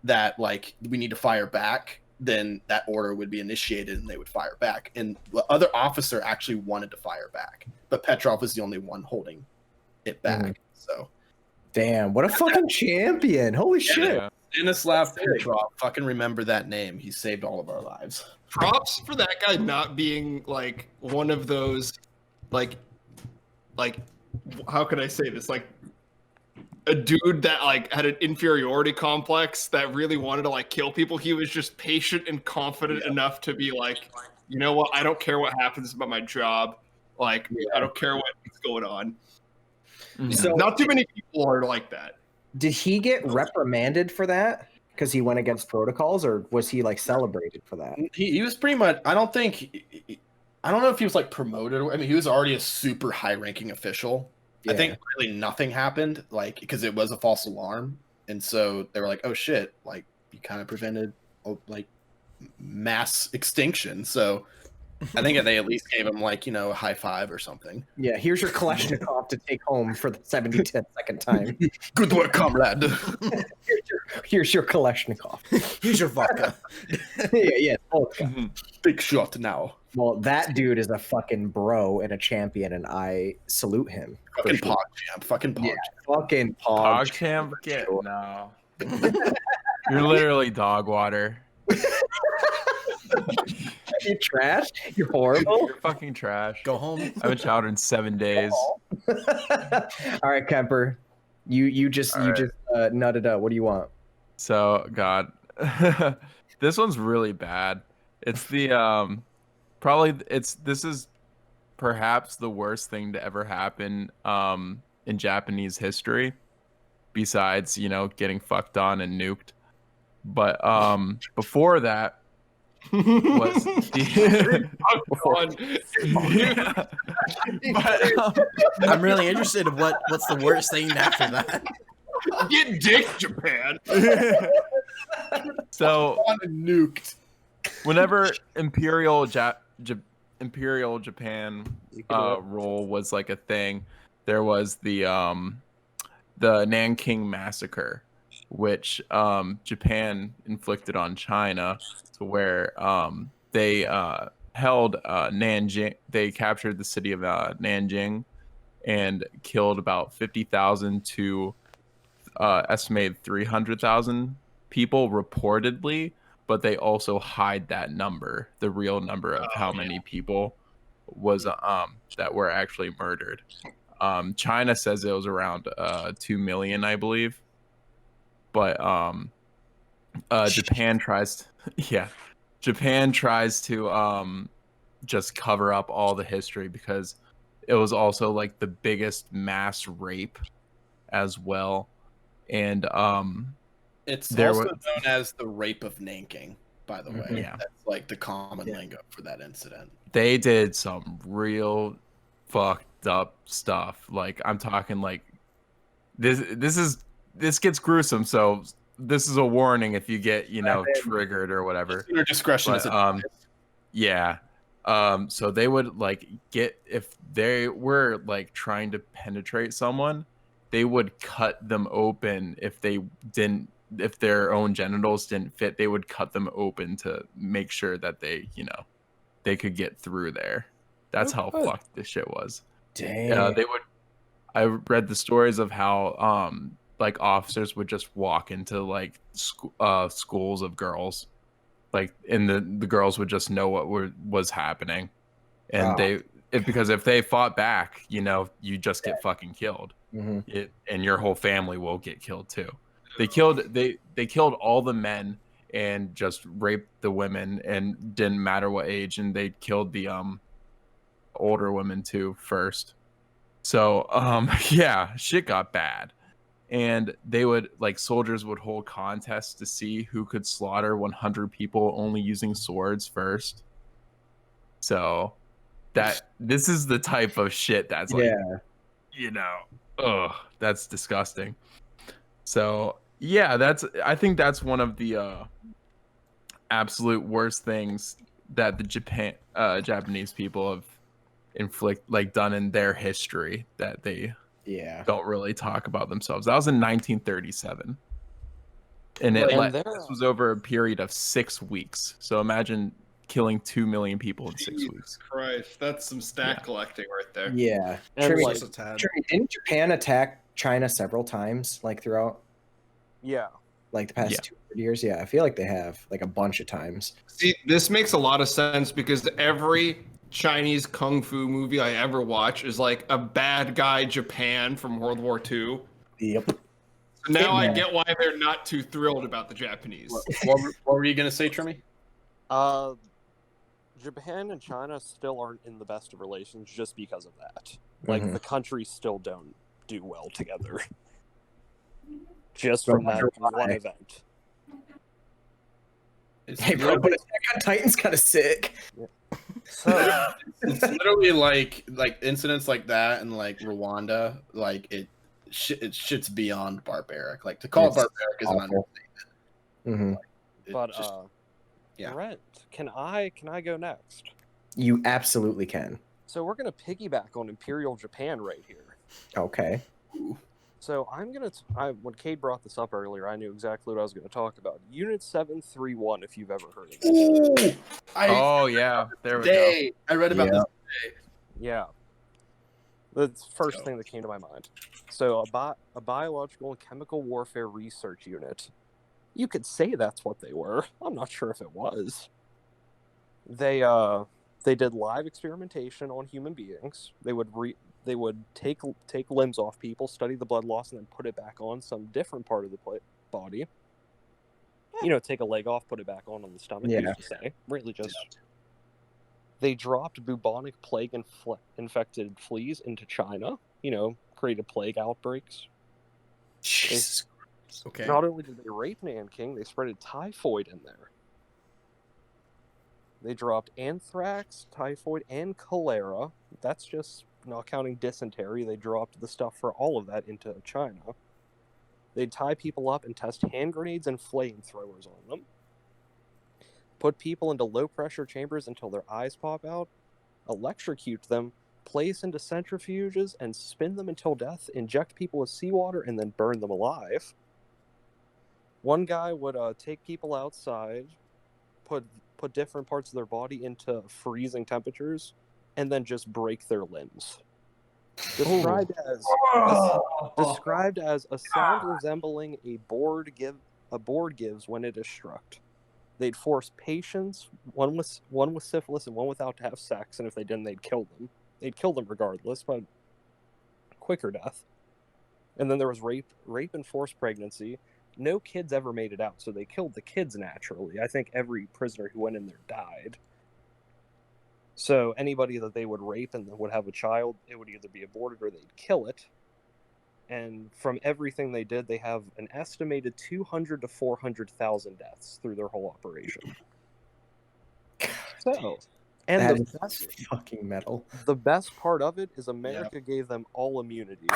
that, like, we need to fire back, then that order would be initiated and they would fire back. And the other officer actually wanted to fire back, but Petrov was the only one holding it back. So, damn, what a fucking champion! Holy shit! Stanislav Petrov, fucking remember that name. He saved all of our lives. Props for that guy not being, like, one of those, like, how can I say this? Like, a dude that, like, had an inferiority complex that really wanted to, like, kill people. He was just patient and confident enough to be like, you know what? I don't care what happens about my job. Like, I don't care what's going on. So not too many people are like that. Did he get reprimanded for that because he went against protocols, or was he, like, celebrated for that? He was pretty much, I don't know if he was, like, promoted. I mean, he was already a super high-ranking official. Yeah. I think really nothing happened, like, because it was a false alarm, and so they were like, "Oh shit!" Like, you kind of prevented, like, mass extinction. So I think they at least gave him, like, you know, a high five or something. Yeah, here's your Kalashnikov to take home for the 72nd time. Good work, comrade. Here's your Kalashnikov. Here's your vodka. Yeah, vodka. Big shot now. Well, that dude is a fucking bro and a champion, and I salute him. Fucking pog champ. Fucking pog champ. Fucking pog champ. No. You're literally dog water. You're trash. You're horrible. You're fucking trash. Go home. I haven't showered in 7 days. All right, Kemper. You just nutted out. What do you want? So, God, this one's really bad. It's the this is perhaps the worst thing to ever happen in Japanese history, besides, you know, getting fucked on and nuked. But before that was the I'm really interested in what's the worst thing after that. Get dick, Japan. So nuked. Whenever Imperial Japan rule was, like, a thing, there was the Nanking Massacre, which Japan inflicted on China, to where they held Nanjing. They captured the city of Nanjing and killed about 50,000 to estimated 300,000 people reportedly, but they also hide that number, the real number of how many people was that were actually murdered. China says it was around 2 million, I believe. But Japan tries to just cover up all the history because it was also like the biggest mass rape as well. And It's there also was known as the rape of Nanking, by the way. Yeah. That's like the common lingo for that incident. they did some real fucked up stuff. Like I'm talking like this gets gruesome, so this is a warning if you get, triggered or whatever. Listener discretion is But, advised. yeah. So they would like if they were like trying to penetrate someone, they would cut them open if their own genitals didn't fit, they would cut them open to make sure that they could get through there. That's how fucked this shit was. Damn. I read the stories of how like officers would just walk into like schools of girls, like, and the girls would just know what was happening, and because if they fought back, you just get fucking killed. And your whole family will get killed too. They killed all the men and just raped the women, and didn't matter what age, and they killed the older women too first. So yeah, shit got bad. And they would soldiers would hold contests to see who could slaughter 100 people only using swords first. So this is the type of shit that's that's disgusting. So yeah, I think that's one of the absolute worst things that the Japanese people have done in their history that they don't really talk about themselves. That was in 1937, and this was over a period of 6 weeks. So imagine killing 2 million people in 6 weeks. Christ, that's some stat collecting right there. Yeah. And Didn't Japan attack China several times, throughout yeah, the past 200 years? Yeah, I feel like they have a bunch of times. See, this makes a lot of sense because every Chinese kung fu movie I ever watch is like a bad guy Japan from World War II. Yep. So now I get why they're not too thrilled about the Japanese. What were you gonna say, Trimmy? Japan and China still aren't in the best of relations just because of that. The countries still don't do well together. Just from that one event. Hey, bro, but Attack on Titan's kind of sick. Yeah. So it's literally like incidents like that and Rwanda, it shit's beyond barbaric. To call it barbaric is an understatement. But Brent, can I go next? You absolutely can. So we're gonna piggyback on Imperial Japan right here. Okay. So when Kade brought this up earlier, I knew exactly what I was going to talk about. Unit 731, if you've ever heard of it. Yeah, there we go. I read about this today. Yeah. The first thing that came to my mind. So a biological and chemical warfare research unit. You could say that's what they were. I'm not sure if it was. They did live experimentation on human beings. They would take limbs off people, study the blood loss, and then put it back on some different part of the body. Take a leg off, put it back on the stomach. Yeah. Used to say, really just. They dropped bubonic plague infected fleas into China. Created plague outbreaks. Jesus. Okay. Not only did they rape Nanking, they spread typhoid in there. They dropped anthrax, typhoid, and cholera. That's just not counting dysentery. They dropped the stuff for all of that into China. They'd tie people up and test hand grenades and flamethrowers on them. Put people into low-pressure chambers until their eyes pop out. Electrocute them, place into centrifuges, and spin them until death. Inject people with seawater and then burn them alive. One guy would take people outside, put different parts of their body into freezing temperatures, and then just break their limbs. Described as a sound resembling a board gives when it is struck. They'd force patients, one with syphilis and one without, to have sex, and if they didn't, they'd kill them. They'd kill them regardless, but quicker death. And then there was rape and forced pregnancy. no kids ever made it out, so they killed the kids naturally. I think every prisoner who went in there died. So anybody that they would rape and would have a child, it would either be aborted or they'd kill it. And from everything they did, they have an estimated 200 to 400,000 deaths through their whole operation. So, and that's fucking metal. The best part of it is America gave them all immunity.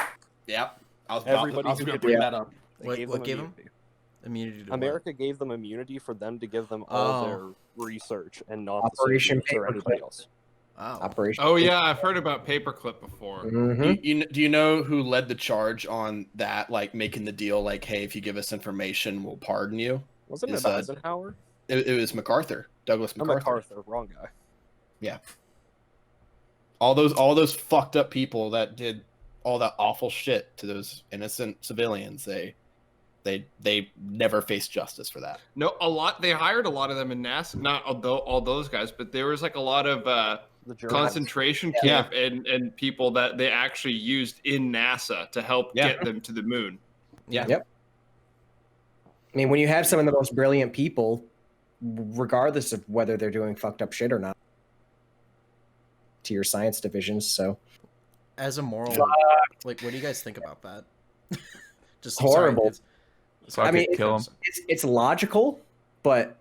Yep. I was Everybody going who to could bring do that up. What gave them? Immunity to America gave them immunity for them to give them all their research and not Operation the Soviets or anybody else. Wow. Operation. Oh yeah, I've heard about Paperclip before. Mm-hmm. Do you know who led the charge on that? Like making the deal, like, hey, if you give us information, we'll pardon you. Wasn't it Eisenhower? It was MacArthur, Douglas MacArthur. MacArthur, wrong guy. Yeah. All those fucked up people that did all that awful shit to those innocent civilians, they never faced justice for that. No, they hired a lot of them in NASA. Not all those guys, but there was like a lot of concentration camp and people that they actually used in NASA to help get them to the moon. Yeah. Yep. I mean, when you have some of the most brilliant people, regardless of whether they're doing fucked up shit or not, to your science divisions. So, as a moral, like, what do you guys think about that? Just horrible. I mean, kill them. It's logical, but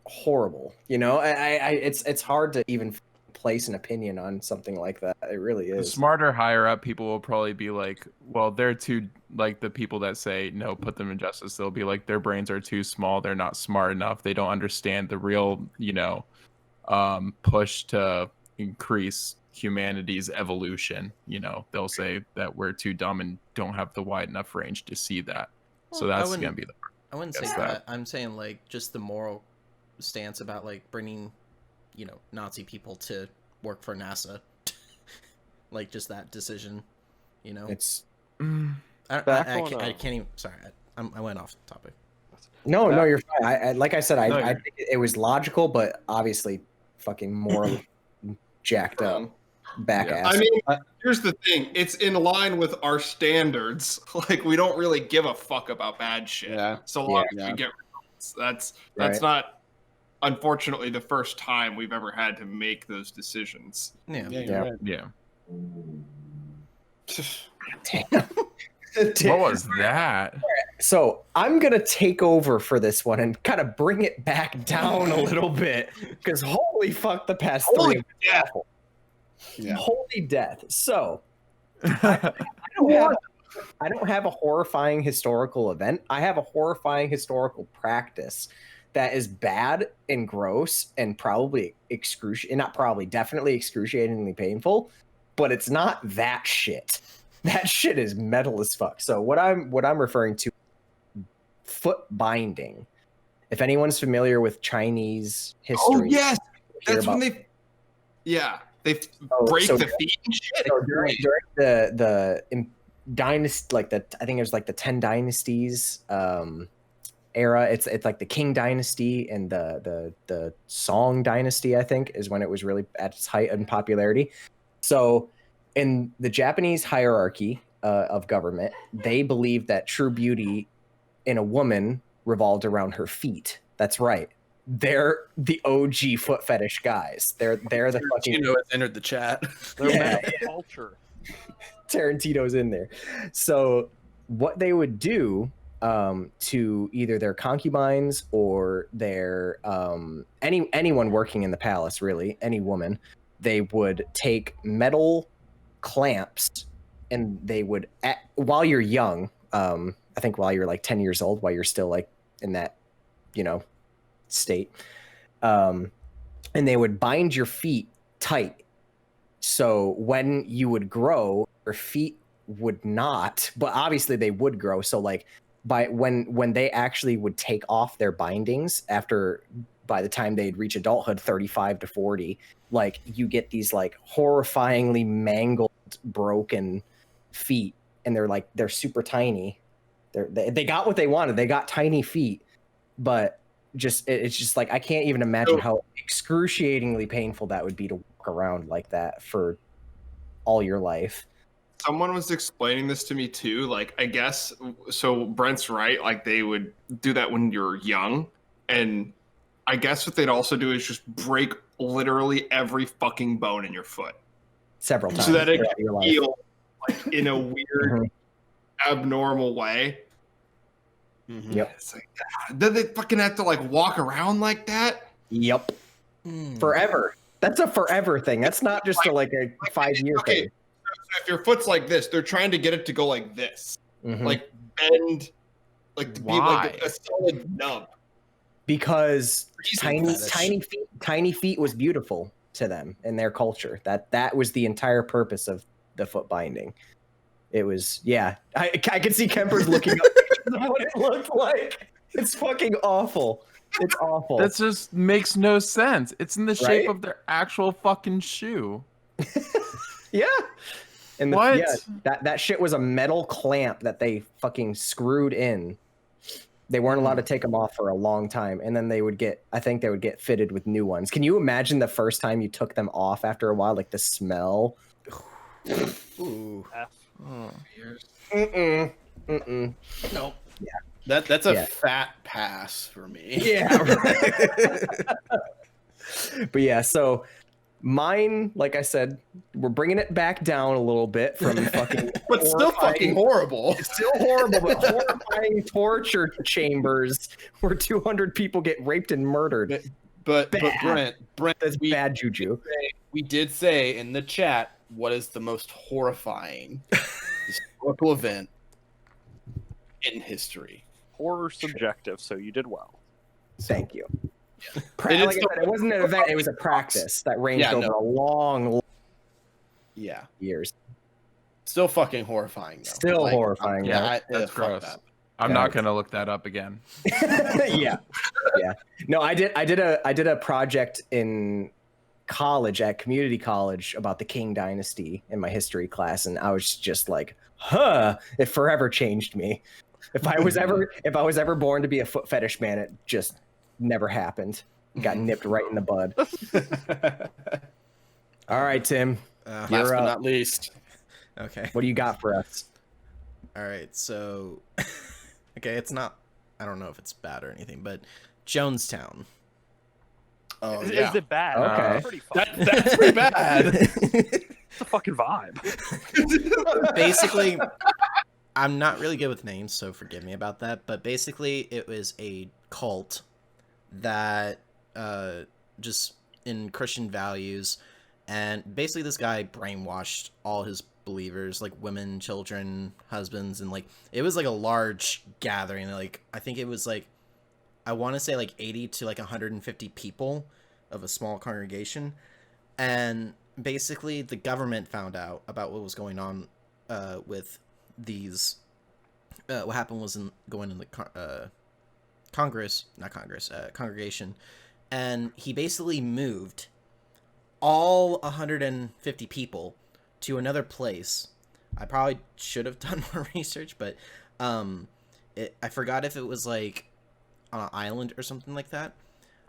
horrible. You know, it's hard to even place an opinion on something like that. It really is. The smarter, higher up people will probably be like, well, they're too, like the people that say no, put them in justice. They'll be like, their brains are too small. They're not smart enough. They don't understand the real, push to increase humanity's evolution. They'll say that we're too dumb and don't have the wide enough range to see that. So that's going to be I wouldn't say that. I'm saying, like, just the moral stance about, like, bringing, Nazi people to work for NASA. Like, just that decision, It's... I can't even... Sorry, I went off the topic. No, you're fine. Like I said, I think it was logical, but obviously fucking morally jacked up. Ass. I mean, here's the thing. It's in line with our standards. Like, we don't really give a fuck about bad shit. Yeah. So long as we get results. That's not, unfortunately, the first time we've ever had to make those decisions. Yeah. Damn. What was that? So I'm going to take over for this one and kind of bring it back down a little bit, because holy fuck, the past three. Yeah. Holy death. So I don't have a horrifying historical event. I have a horrifying historical practice that is bad and gross and probably definitely excruciatingly painful, but it's not that shit. That shit is metal as fuck. So what I'm referring to, foot binding. If anyone's familiar with Chinese history. Oh yes, that's when they break the feet and shit. So during the dynasty, like I think it was like the 10 dynasties era. It's like the Qing dynasty and the Song dynasty, I think, is when it was really at its height in popularity. So in the Japanese hierarchy of government, they believed that true beauty in a woman revolved around her feet. That's right. They're the OG foot fetish guys. They're the fucking. Tarantino has entered the chat. They're culture. Tarantino's in there. So what they would do to either their concubines or their anyone working in the palace, really, any woman, they would take metal clamps and they would, while you're young, I think while you're like 10 years old, while you're still like in that, state, and they would bind your feet tight. So when you would grow, your feet would not, but obviously they would grow. So like when they actually would take off their bindings by the time they'd reach adulthood, 35 to 40, like you get these like horrifyingly mangled, broken feet, and they're super tiny. They got what they wanted. They got tiny feet, but it's just like I can't even imagine how excruciatingly painful that would be to walk around like that for all your life. someone was explaining this to me too. Like, I guess so. Brent's right. Like, they would do that when you're young, and I guess what they'd also do is just break literally every fucking bone in your foot several times so that it throughout can your life. heal like in a weird, abnormal way. Yep. It's like, then they fucking have to like walk around like that. Yep. Forever. That's a forever thing. That's not just a 5-year Okay, thing. so if your foot's like this, they're trying to get it to go like this, Mhm. like bend, like to be like Why? a solid nub. Because Fetish. tiny feet was beautiful to them in their culture. That was the entire purpose of the foot binding. It was, yeah. I could see Kemper's looking up what it looked like. It's fucking awful. It's awful. That just makes no sense. It's in the shape Right? of their actual fucking shoe. Yeah. And What? that shit was a metal clamp that they fucking screwed in. They weren't allowed to take them off for a long time, and then they would get fitted with new ones. Can you imagine the first time you took them off after a while, like the smell? Ooh. F. Oh. Mm-mm. Nope. That's a Yeah. fat pass for me. Yeah. But yeah, so mine, like I said, we're bringing it back down a little bit from fucking But still fucking horrible. still horrible, but horrifying torture chambers where 200 people get raped and murdered. But Bad. Brent, That's we, bad juju. we did say in the chat what is the most horrifying historical event in history. Horror subjective, so you did well. Thank you. It Like is I said, it wasn't an event; it was a practice that ranged Yeah, over no. a long Yeah. years. Still fucking horrifying though. Still horrifying, Yeah, though. That's fuck gross. that. I'm Yeah. not gonna look that up again. Yeah. No, I did a project in college at community college about the King Dynasty in my history class, and I was just like, it forever changed me. If I was ever born to be a foot fetish man, it just never happened. Got nipped right in the bud. All right, Tim. Last You're but up. not least. Okay. What do you got for us? All right. So, okay, it's not. I don't know if it's bad or anything, but Jonestown. Oh Is yeah. it bad? Okay. It's pretty fun. That's pretty bad. It's a fucking vibe. Basically, I'm not really good with names, so forgive me about that. But basically, it was a cult that just in Christian values, and basically this guy brainwashed all his believers, like women, children, husbands, and like it was like a large gathering. Like I think it was like, I want to say like 80 to like 150 people of a small congregation, and basically the government found out about what was going on with these. What happened was going in the congregation, and he basically moved all 150 people to another place. I probably should have done more research, but I forgot if it was like on an island or something like that.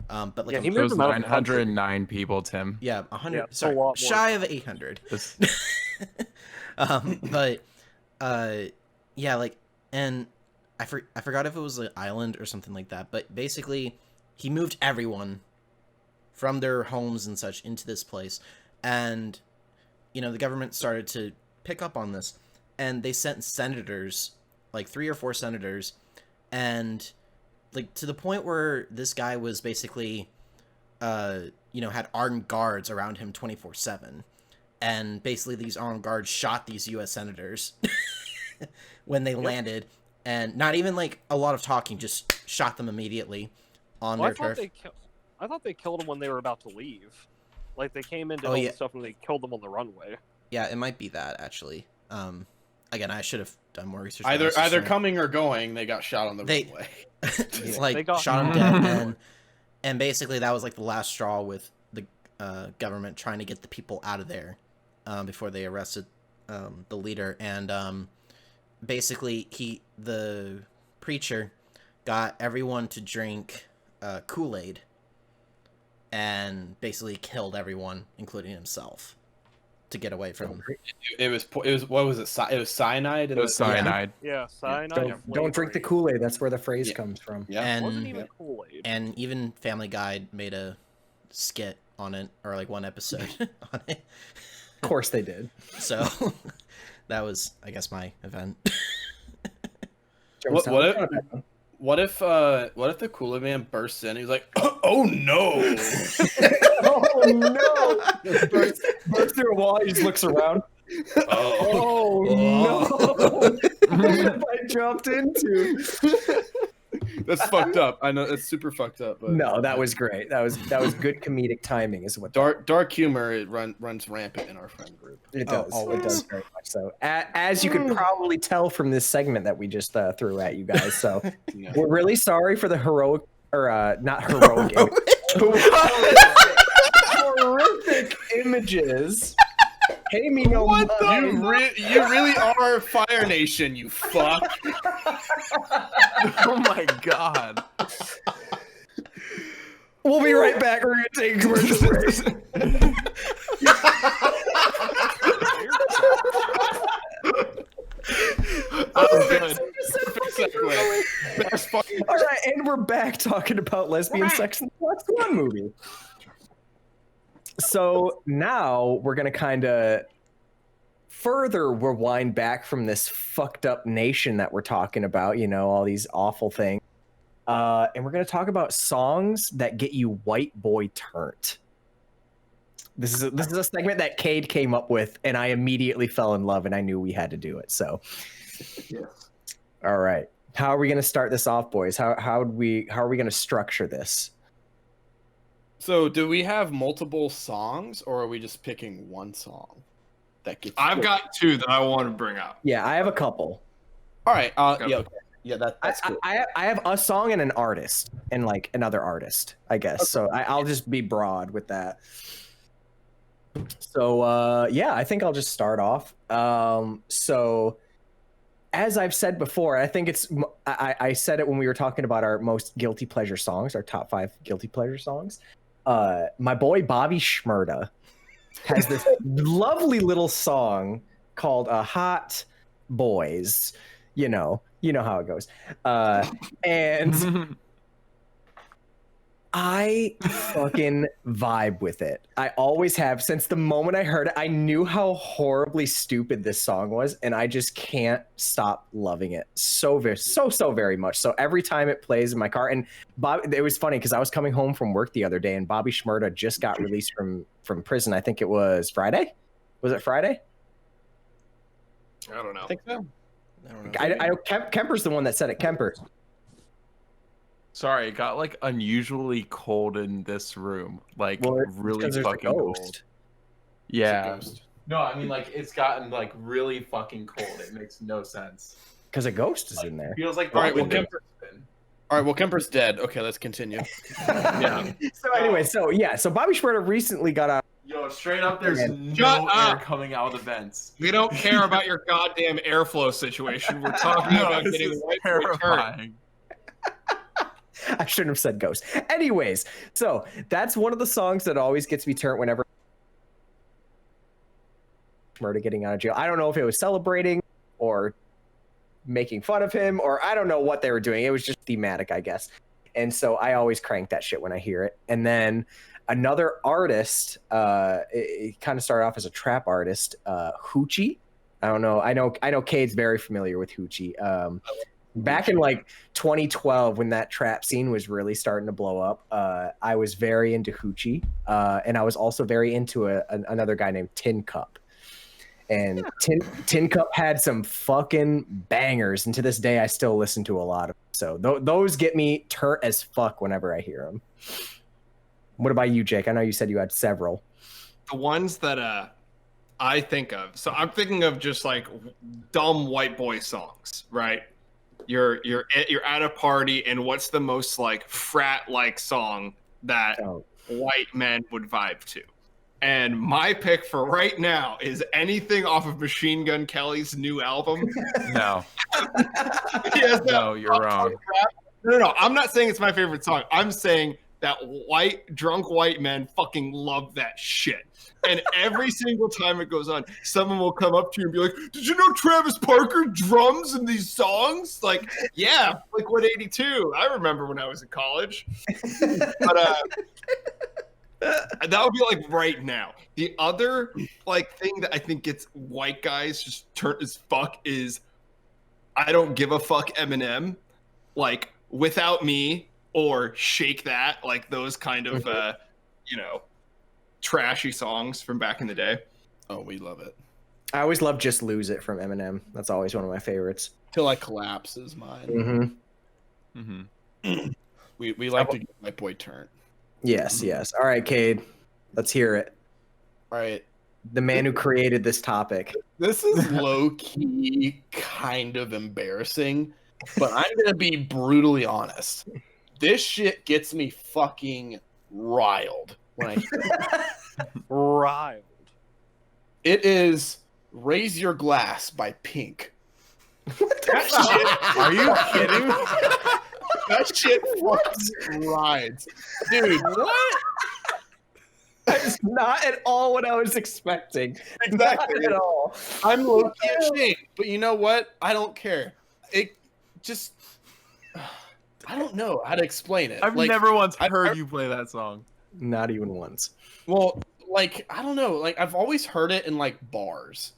But like Yeah, he It moved was them out of the country. 909 people, Tim. yeah, 100. Yeah, it's a sorry, lot more. shy of 800. This- But yeah, like, and I forgot if it was an island or something like that, but basically he moved everyone from their homes and such into this place, and the government started to pick up on this, and they sent senators, like 3 or 4 senators, and like to the point where this guy was basically had armed guards around him 24/7. And basically these armed guards shot these US senators when they landed, and not even like a lot of talking, just shot them immediately on Well, their turf. I thought they killed them when they were about to leave. Like they came in, did Oh, all yeah. the stuff, and they killed them on the runway. Yeah, it might be that actually. Again, I should have done more research. but I Either was just trying- coming or going, they got shot on the They- runway. like They got- shot him dead, and basically that was like the last straw with the government trying to get the people out of there before they arrested the leader. And basically the preacher got everyone to drink Kool-Aid and basically killed everyone, including himself. to get away from. It was what was it? It was cyanide. It was cyanide. Yeah, cyanide. Don't drink the Kool-Aid. That's where the phrase comes from. Yeah. It wasn't And even Kool-Aid. and even Family Guy made a skit on it, or like one episode on it. Of course they did. So that was, I guess, my event. What if the Kool-Aid Man bursts in? He's like, "Oh no!" Oh no! Bursts through a wall. He just looks around. Oh no! What I jumped into. That's fucked up. I know it's super fucked up. But No, that was great. That was good comedic timing, is what. dark humor runs rampant in our friend group. It does. It does very much so. As you could probably tell from this segment that we just threw at you guys. So Yeah. we're really sorry for the heroic, or not heroic, horrific images. Pay me no money. You really are Fire Nation, you fuck. Oh my god. We'll be right back. We're gonna take a commercial break. All right, and we're back talking about lesbian sex in the Black Swan movie. So now we're gonna kind of further rewind back from this fucked up nation that we're talking about, you know, all these awful things. And we're going to talk about songs that get you white boy turnt. This is a segment that Kade came up with, and I immediately fell in love, and I knew we had to do it. So, Yes. All right, how are we going to start this off, boys? How are we going to structure this? So, do we have multiple songs, or are we just picking one song that gets? I've got two that I want to bring up. Yeah, I have a couple. All right. Yeah. Okay. Yeah. That's cool. I have a song and an artist, and like another artist, I guess. Okay. So I'll just be broad with that. So yeah, I think I'll just start off. So as I've said before, I think I said it when we were talking about our most guilty pleasure songs, our top 5 guilty pleasure songs. My boy Bobby Shmurda has this lovely little song called Hot Boys. You know how it goes. And I fucking vibe with it. I always have. Since the moment I heard it, I knew how horribly stupid this song was, and I just can't stop loving it so very much. So every time it plays in my car, and it was funny because I was coming home from work the other day, and Bobby Shmurda just got released from prison. I think it was Friday. Was it Friday? I don't know. I think so. I don't know. Kemper's the one that said it. Kemper. Sorry, it got like unusually cold in this room. Like really fucking cold. Yeah. No, I mean like it's gotten like really fucking cold. It makes no sense. Because a ghost is in there. Feels like All right, well, Kemper's dead. Okay, let's continue. Yeah. So anyway, so Bobby Shmurda recently got out. Yo, straight up, there's no Shut air up. coming out of the vents. We don't care about your goddamn airflow situation. We're talking about this getting is white boy turnt. terrifying. I shouldn't have said ghost. Anyways, so that's one of the songs that always gets me turned whenever Shmurda getting out of jail. I don't know if it was celebrating or making fun of him, or I don't know what they were doing. It was just thematic, I guess. And so I always crank that shit when I hear it. And then another artist, it kind of started off as a trap artist, Hoochie. I don't know. I know Kade's very familiar with Hoochie. Back in like 2012, when that trap scene was really starting to blow up, I was very into Hoochie, and I was also very into another guy named Tin Cup. And Tin Cup had some fucking bangers, and to this day, I still listen to a lot of them. So those get me turnt as fuck whenever I hear them. What about you, Jake? I know you said you had several. The ones that I think of. So I'm thinking of just like dumb white boy songs, right? You're at a party, and what's the most like frat like song that white men would vibe to? And my pick for right now is anything off of Machine Gun Kelly's new album. No. Yes, No, you're wrong. No, I'm not saying it's my favorite song. I'm saying that drunk white men fucking love that shit. And every single time it goes on, someone will come up to you and be like, "Did you know Travis Barker drums in these songs?" Like, yeah, like what 82. I remember when I was in college. But that would be like right now. The other like thing that I think gets white guys just turned as fuck is I Don't Give a Fuck Eminem, like Without Me or Shake That, like those kind of trashy songs from back in the day. Oh, we love it. I always love Just Lose It from Eminem. That's always one of my favorites. Till I Collapse is mine. We like to get White Boy Turnt. Yes, yes. All right, Kade, let's hear it. All right. The man who created this topic. This is low-key kind of embarrassing, but I'm going to be brutally honest. This shit gets me fucking riled when I hear it. Riled. It is Raise Your Glass by Pink. Are you kidding me? That shit fucking rides. Dude, what? That's not at all what I was expecting. Exactly. Not at all. I'm low-key ashamed, but you know what? I don't care. It just... I don't know how to explain it. I've never once heard you play that song. Not even once. Well, like, I don't know. Like, I've always heard it in, like, bars,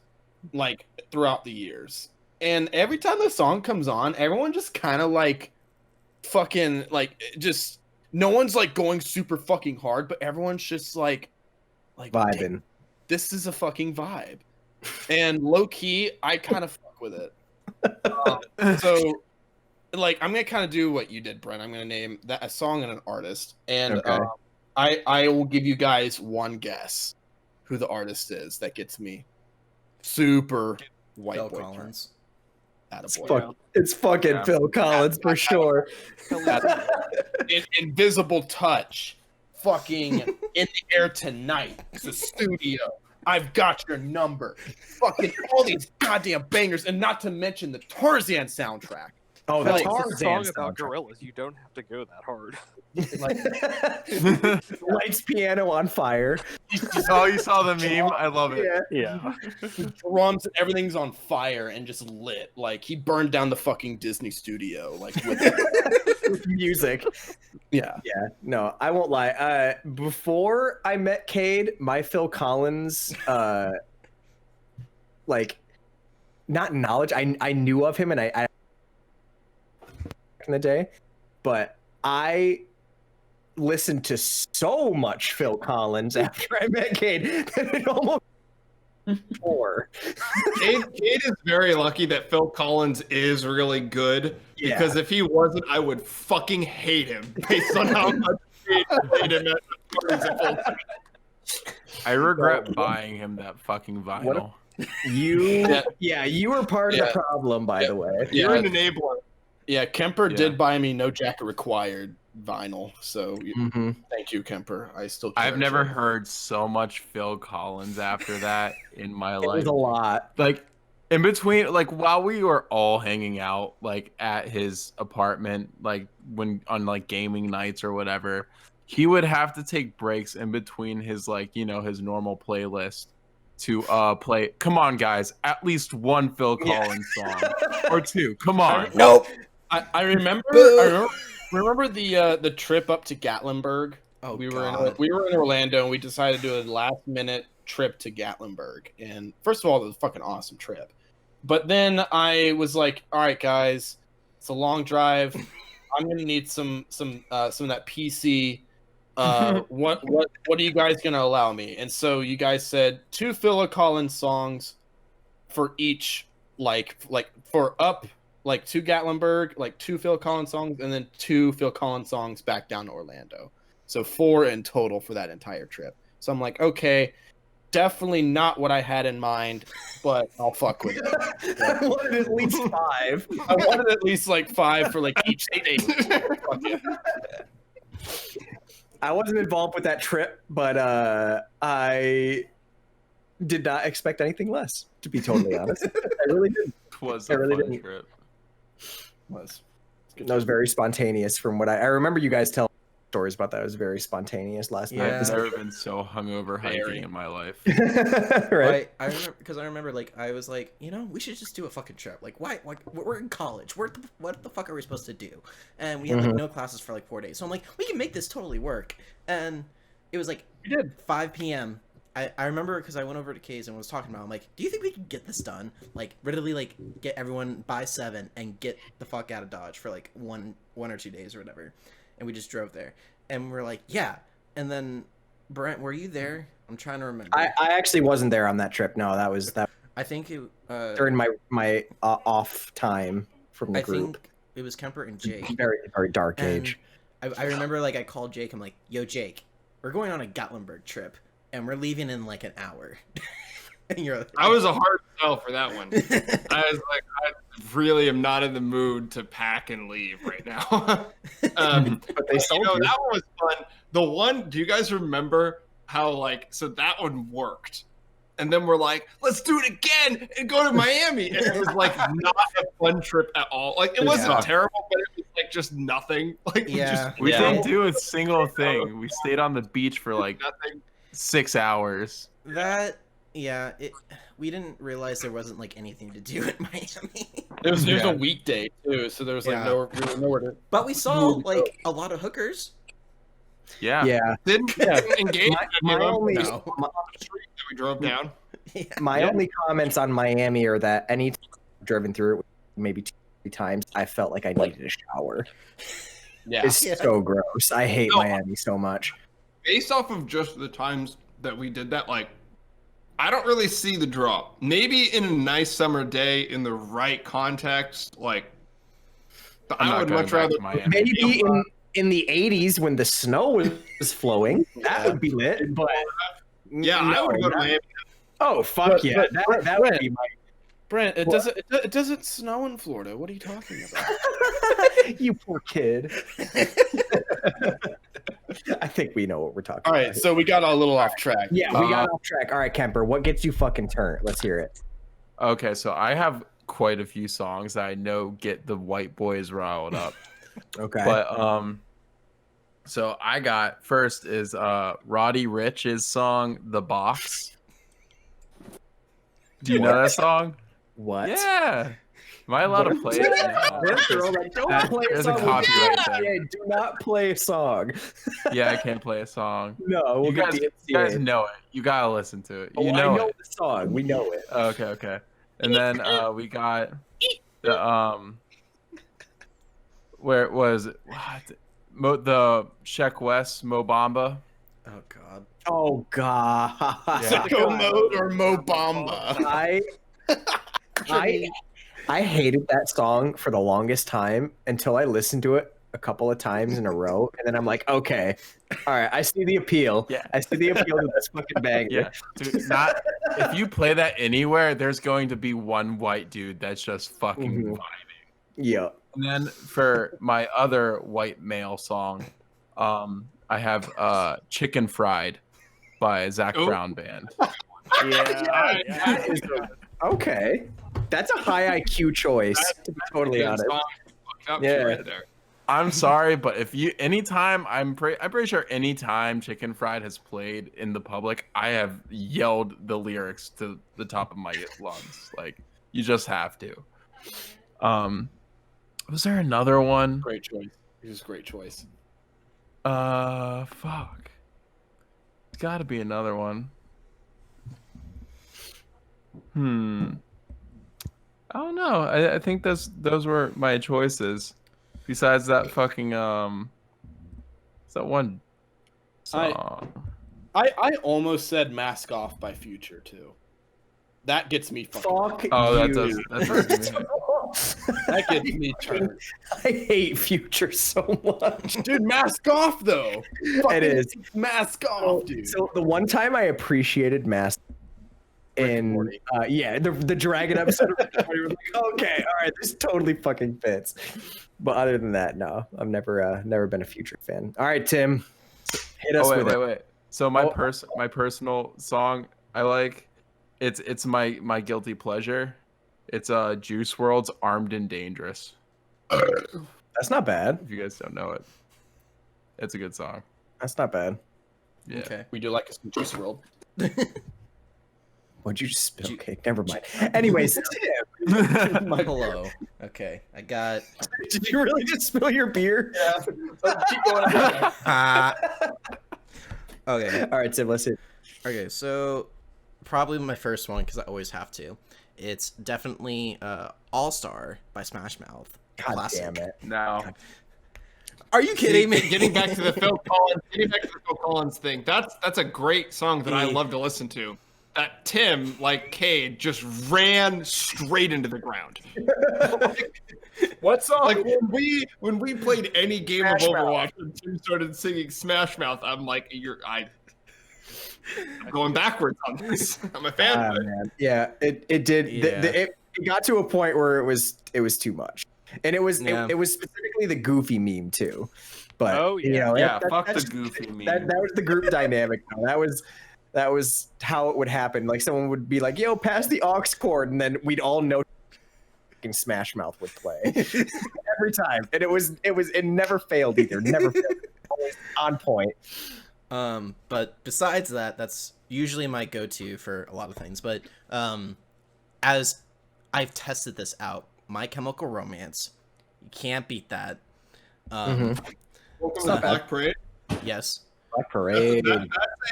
like, throughout the years. And every time the song comes on, everyone just kind of, like, fucking, like, just... No one's, like, going super fucking hard, but everyone's just, like Vibing. This is a fucking vibe. And low-key, I kind of fuck with it. So... Like, I'm gonna kind of do what you did, Brent. I'm gonna name that a song and an artist, and Okay. I will give you guys one guess who the artist is that gets me super white Phil boy Collins. It's fucking Phil Collins for sure. Invisible Touch, fucking In the Air Tonight, The Studio, I've Got Your Number, fucking all these goddamn bangers, and not to mention the Tarzan soundtrack. Oh, Like, that's it's a song about gorillas. You don't have to go that hard. Lights piano on fire. Oh, you saw the meme? I love it. Yeah. Drums and everything's on fire and just lit. Like, he burned down the fucking Disney studio. Like, With music. yeah. Yeah, no, I won't lie. Before I met Kade, my Phil Collins, like, not knowledge. I knew of him, and I in the day, but I listened to so much Phil Collins after I met Kade that it almost more. Kade is very lucky that Phil Collins is really good, because if he wasn't, I would fucking hate him based on how much Kade played him at I regret buying him that fucking vinyl. You were part of the problem, by the way. You're an enabler. Yeah, Kemper did buy me No Jacket Required vinyl, so thank you, Kemper. I've never heard so much Phil Collins after that in my life. It was a lot. Like, in between, like, while we were all hanging out, like, at his apartment, like, when on, like, gaming nights or whatever, he would have to take breaks in between his, like, you know, his normal playlist to play. Come on, guys, at least one Phil Collins song or two. Come on. Nope. I remember the trip up to Gatlinburg. Oh, we were in Orlando, and we decided to do a last minute trip to Gatlinburg. And first of all, it was a fucking awesome trip. But then I was like, all right, guys, it's a long drive. I'm gonna need some of that PC. What are you guys gonna allow me? And so you guys said 2 Phil Collins songs for each, like for up. Like 2 Gatlinburg, like 2 Phil Collins songs, and then 2 Phil Collins songs back down to Orlando. So 4 in total for that entire trip. So I'm like, okay, definitely not what I had in mind, but I'll fuck with it. I wanted at least 5. I wanted at least like 5 for like each state. I wasn't involved with that trip, but I did not expect anything less, to be totally honest. I really didn't. It was a fun trip. That was very spontaneous from what I remember you guys telling. stories about that. It was very spontaneous last Yeah. I've night. never been so hungover hiking in my life. Right? I remember because I remember like I was like, we should just do a fucking trip. Like, why? Like, we're in college. What the fuck are we supposed to do? And we had like no classes for like 4 days. So I'm like, we can make this totally work. And it was like 5 p.m. I remember because I went over to Kade's and was talking about. I'm like, do you think we can get this done? Like, literally, like get everyone by 7 and get the fuck out of Dodge for like one or 2 days or whatever. And we just drove there, and we're like, yeah. And then Brent, were you there? I'm trying to remember. I actually wasn't there on that trip. No, that was I think it during my off time from the I group. think it was Kemper and Jake. Very very dark And age. I remember like I called Jake. I'm like, yo, Jake, we're going on a Gatlinburg trip, and we're leaving in like an hour. And you're like, I was a hard sell for that one. I was like, I really am not in the mood to pack and leave right now. But they sold you. That one was fun. The one, do you guys remember how so that one worked? And then we're like, let's do it again and go to Miami. And it was like not a fun trip at all. Like it wasn't terrible, but it was like just nothing. Like we didn't do a single thing. We stayed on the beach for like nothing. 6 hours. We didn't realize there wasn't like anything to do in Miami. It was a weekday too, so there was like nowhere to. But we saw like a lot of hookers. Yeah. Didn't engage. My only on the street that we drove down. my only comments on Miami are that any time I've driven through it maybe 2 times, I felt like I needed a shower. Yeah. It's so gross. I hate Miami so much. Based off of just the times that we did that, like, I don't really see the draw. Maybe in a nice summer day in the right context, like, I would much rather. Maybe in the 80s when the snow was flowing, that would be lit. But I would go to Miami. Oh fuck yeah! That would be my. Brent, it doesn't snow in Florida. What are you talking about? You poor kid. I think we know what we're talking All about. right, so we got a little off track. Yeah, we got off track. All right, Kemper, what gets you fucking turned? Let's hear it. Okay, so I have quite a few songs that I know get the white boys riled up. Okay. But so I got first is Roddy Rich's song "The Box." Do you know that song? What? Yeah. Am I allowed to play it? Don't play a There's a song. copyright there. Yeah, do not play a song. Yeah, I can't play a song. No, You guys know it. You gotta listen to it. I know the song. We know it. Okay. And then we got the where it was the Sheck West Mo Bamba. Oh god. Oh god. Sicko Mode or Mo Bamba. I hated that song for the longest time until I listened to it a couple of times in a row, and then I'm like, okay, all right, I see the appeal. Yeah. I see the appeal to this fucking banger. Yeah, dude, if you play that anywhere, there's going to be one white dude that's just fucking vibing. Yeah. And then for my other white male song, I have "Chicken Fried" by Zach Brown Band. Okay, that's a high IQ choice. To be totally honest. I'm sorry, but if you anytime I'm pretty sure anytime Chicken Fried has played in the public, I have yelled the lyrics to the top of my lungs. Like you just have to. Was there another one? Great choice. This is a great choice. Fuck. There's got to be another one. I don't know. I think those were my choices. Besides that fucking that one song. I almost said "Mask Off" by Future too. That gets me fucking. That gets me turned. I hate Future so much, dude. Mask Off though. It is Mask Off, dude. So the one time I appreciated Mask. In the Dragon episode of Rick and Morty, we're like, okay, all right, this totally fucking fits. But other than that, no, I've never been a Future fan. All right, Tim, hit us with it. Wait. So my personal song I like, it's my guilty pleasure. It's Juice WRLD's "Armed and Dangerous." That's not bad. If you guys don't know it, It's a good song. That's not bad. Yeah. Okay. We do like us in Juice WRLD. What'd you just spill? Okay, never mind. Anyways, Tim. Hello. Okay, I got. Did you really just spill your beer? Yeah. Keep going. Okay. All right, Tim, let's see. Okay, so probably my first one because I always have to. It's definitely All Star by Smash Mouth. God Classic. damn it. No. Are you kidding me? Getting back to the Phil Collins thing. That's a great song that I love to listen to. That Tim, like Kade, just ran straight into the ground. What song? Like when we played any game Smash of Overwatch and Tim started singing Smash Mouth, I'm like, I'm going backwards on this. I'm a fan of it. Man. Yeah, it did. Yeah. It got to a point where it was too much, and it was it was specifically the Goofy meme too. But you know, Fuck the Goofy meme. That was the group dynamic. Though. That was how it would happen. Like someone would be like, "Yo, pass the aux cord," and then we'd all know Smash Mouth would play every time, and it never failed either. Never failed. Always on point. But besides that, that's usually my go-to for a lot of things. But as I've tested this out, My Chemical Romance, you can't beat that. Welcome to Black Parade. Yes. Black Parade.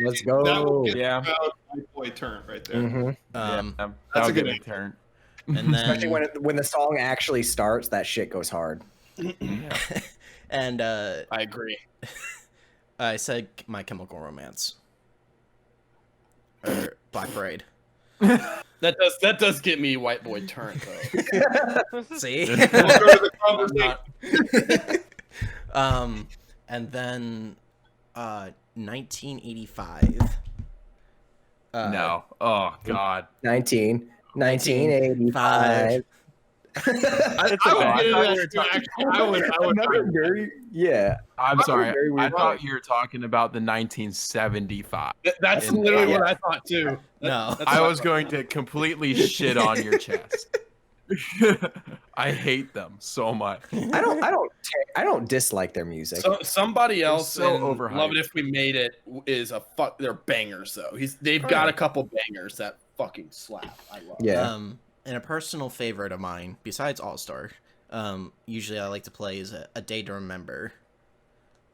Let's go. That will get Yeah. about White Boy Turnt right there. Mm-hmm. That's a good one. Turn. And Especially then when the song actually starts, that shit goes hard. and I agree. I said My Chemical Romance or Black Parade. That does get me White Boy Turnt though. See. We'll go to the conversation. And then 1985. No. Oh God. 1985. Another very I'm sorry. very weird I thought you were talking about the 1975. That's literally what I thought too. No. I was going to completely shit on your chest. I hate them so much. I don't dislike their music. So somebody else so in overhyped. Love It If We Made It is they're bangers though. They've got a couple bangers that fucking slap. I love. Yeah. And a personal favorite of mine, besides All Star, usually I like to play is A Day to Remember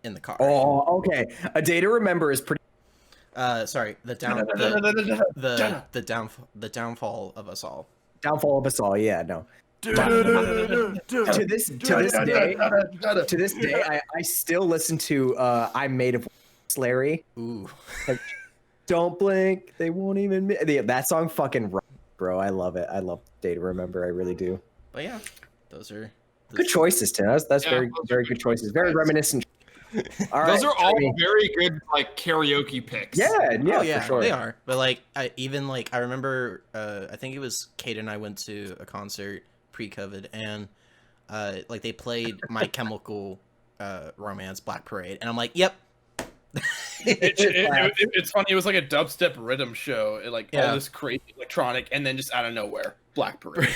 in the car. Oh, okay. A Day to Remember is pretty. Sorry, the downfall of us all. Downfall of Us All. Yeah, no. To this day, I still listen to I'm Made of Larry. Ooh. Don't blink, they won't even. That song fucking rocks, bro. I love it. I love Day to Remember. I really do. But yeah, those are good choices, Tim. That's very good choices. Very reminiscent. All right, Those are all very good, like karaoke picks. Yeah, for sure. They are. But like, I remember, I think it was Kade and I went to a concert pre-COVID, and like they played My Chemical Romance, Black Parade, and I'm like, yep. It's funny. It was like a dubstep rhythm show, all this crazy electronic, and then just out of nowhere, Black Parade.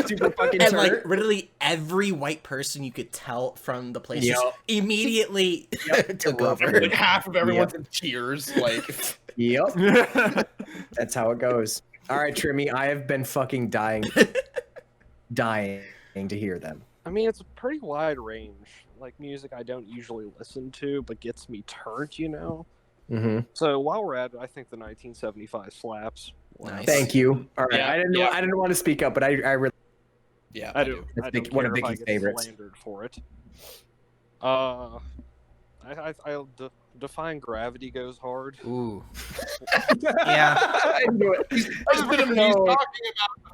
Super fucking And turn. like literally every white person you could tell from the place just immediately took over. Like half of everyone's in tears. Like, Yep. That's how it goes. All right, Trimmy, I have been fucking dying to hear them. I mean, it's a pretty wide range. Like music I don't usually listen to, but gets me turned, you know? Mm-hmm. So while we're at it, I think the 1975 slaps. Nice. Thank you. All right, Yeah, I didn't want to speak up, but I really. yeah, I do. That's I don't one care of if I Biggie's get favorites. slandered for it. I'll Defying Gravity goes hard. Ooh. Yeah. I knew it. He's talking about the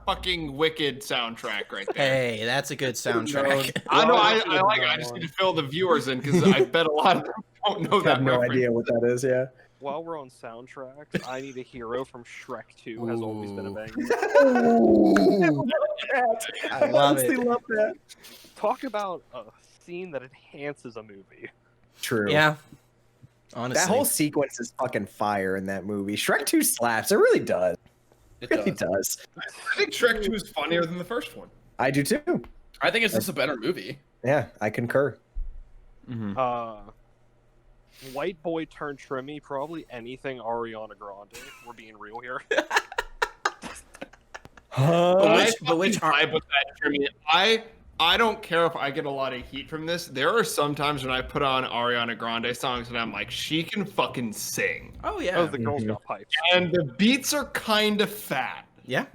fucking Wicked soundtrack right there. Hey, that's a good soundtrack. I know. I like it. I just need to fill the viewers in because I bet a lot of them don't know I that have no reference. idea what that is. Yeah. While we're on soundtracks, I Need a Hero from Shrek 2 has always been a banger. I love honestly it. love that. Talk about a scene that enhances a movie. True. Yeah. Honestly. That whole sequence is fucking fire in that movie. Shrek 2 slaps. It really does. it It really does. does. I think Shrek 2 is funnier than the first one. I do too. I think it's just a better movie. Yeah, I concur. Mhm. White Boy Turnt Trimmy, probably anything Ariana Grande. We're being real here. But which vibe with that for me. I don't care if I get a lot of heat from this. There are some times when I put on Ariana Grande songs and I'm like, she can fucking sing. Oh yeah. Oh, the girls got pipes. And the beats are kind of fat. Yeah.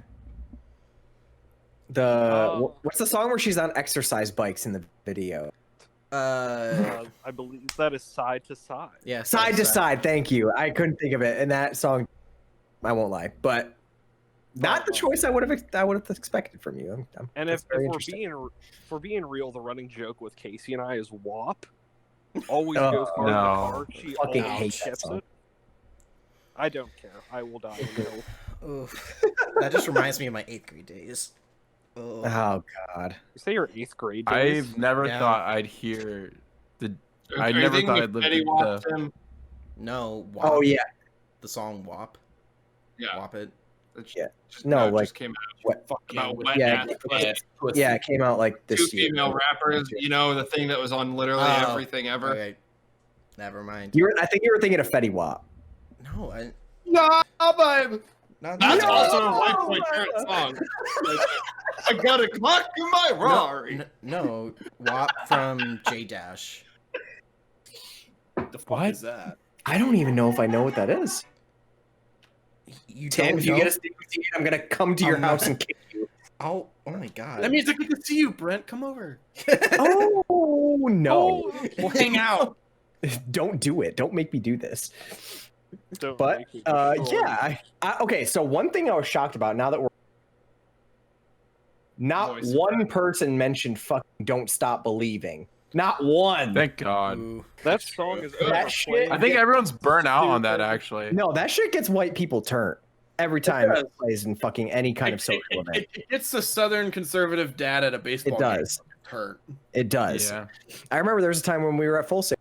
What's the song where she's on exercise bikes in the video? I believe that is Side to Side. Yeah. Side to Side. Thank you. I couldn't think of it, and that song, I won't lie, but not the choice I would have expected from you. And that's if very we're being real, the running joke with Casey and I is WAP. Always Oh, goes hard in no. the car. She Fucking always hate that skips song. it. I don't care. I will die in the middle. Oof. That just reminds me of my 8th grade days. Oh. Oh God. You say your 8th grade days? I've never Yeah. thought I'd hear the. I Are you never thinking thought of I'd live Eddie the. Watson? No. WAP. Oh yeah. The song WAP. Yeah. WAP it. Yeah. Just, No, it like just came out what? about wet Yeah, ass pussy. Yeah, it came out like Two this year. female rappers, you know, the thing that was on literally Oh, everything ever. Okay. Never mind. I think you were thinking of Fetty Wap. No, I. No, babe. Not That's No! also a White Boy Turnt song. Like, I got a Glock in my Rari. No, WAP from J Dash. The fuck What? is that? I don't even know if I know what that is. You Tim, don't if you know? get a stick with you, I'm gonna come to your I'm house not- and kick you. Oh my god. That means I get to see you, Brent. Come over. Oh no! We'll hang out. Don't do it. Don't make me do this. Don't But make me destroy yeah, okay. So one thing I was shocked about now that we're not Voice one person mentioned "fucking Don't Stop Believing." Not one. Thank God. Ooh. you. That song is That overplayed. shit- I think everyone's burnt out on that actually. No, that shit gets white people turned every time does. it plays in fucking any kind of social event. It gets the Southern conservative dad at a baseball It does. game. Turn. It does. Yeah. I remember there was a time when we were at Full Sail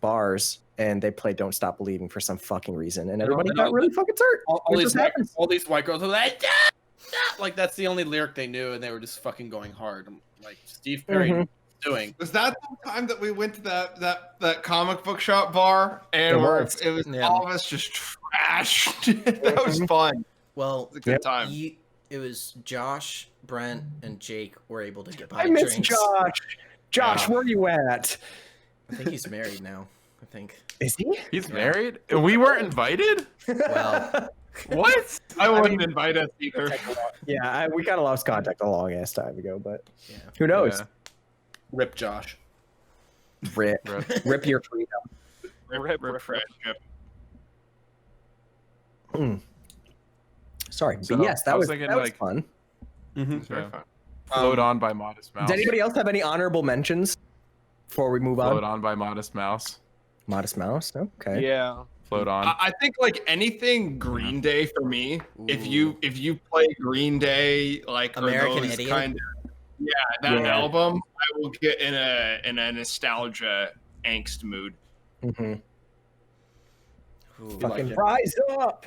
bars and they played "Don't Stop Believing" for some fucking reason, and everybody got really fucking turned. All It these just happens. white girls are like, like that's the only lyric they knew, and they were just fucking going hard. I'm like Steve Perry Mhm. doing. Was that the time that we went to that comic book shop bar and It was. it was Yeah. all of us just trashed? That was fun. Well, It was a good time. it was Josh, Brent, and Jake were able to get by I miss drinks. Josh. Josh, Yeah. where you at? I think he's married now. I think. Is he? He's married, and we weren't invited. Well, What? I wouldn't invite us either. Yeah, we kind of lost contact a long ass time ago, but yeah. who knows? Yeah. Rip Josh. Rip, Rip. rip your freedom. Rip. Friendship. Sorry, So, but yes, I that was was thinking, that was like- fun. It's very Yeah. fun. Float on by Modest Mouse. Does anybody else have any honorable mentions before we move Float on? on by Modest Mouse. Modest Mouse. Okay. Yeah. Float on. I think like anything Green Day for me. If Ooh. you play Green Day like or American those Idiot? kind of that Yeah. album, I will get in a nostalgia angst mood. Mm-hmm. Ooh. Fucking it. rise up.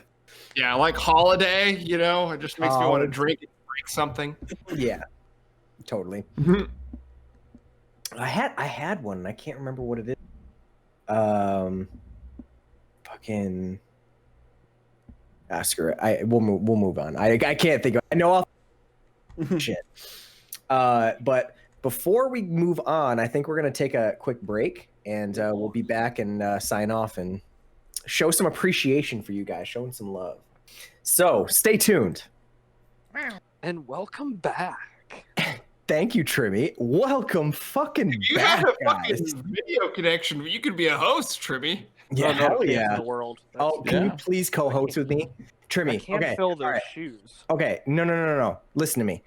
Yeah, like Holiday, you know, it just makes me want to drink and drink something. Yeah, totally. I had one. And I can't remember what it is. Fucking. Screw it. We'll move on. I can't think of. I know. Shit. But before we move on, I think we're gonna take a quick break, and we'll be back and sign off and show some appreciation for you guys, showing some love. So stay tuned. And welcome back. Thank you, Trimmy. Welcome fucking You back, have a guys. fucking video connection. You could be a host, Trimmy. Yeah, Oh, no hell kids in yeah. the world. Oh, can you Yeah. please co-host with me? I Trimmy, can't okay. fill those all right. shoes. Okay, no. Listen to me.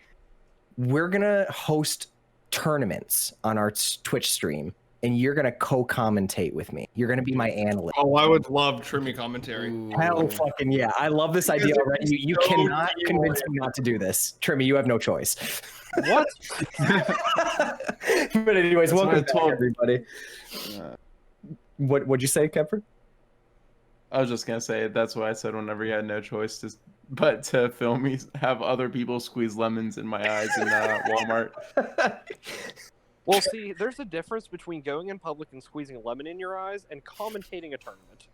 We're gonna host tournaments on our Twitch stream, and you're gonna co-commentate with me. You're gonna be my analyst. Oh, I would love Trimmy commentary. Ooh. Hell fucking yeah. I love this idea Because already. You so cannot real. convince me not to do this. Trimmy, you have no choice. What? But anyways, That's what welcome I back, told- everybody. What'd you say, Kepler? I was just gonna say that's what I said whenever you had no choice but to film me have other people squeeze lemons in my eyes in Walmart. Well, see, there's a difference between going in public and squeezing a lemon in your eyes and commentating a tournament.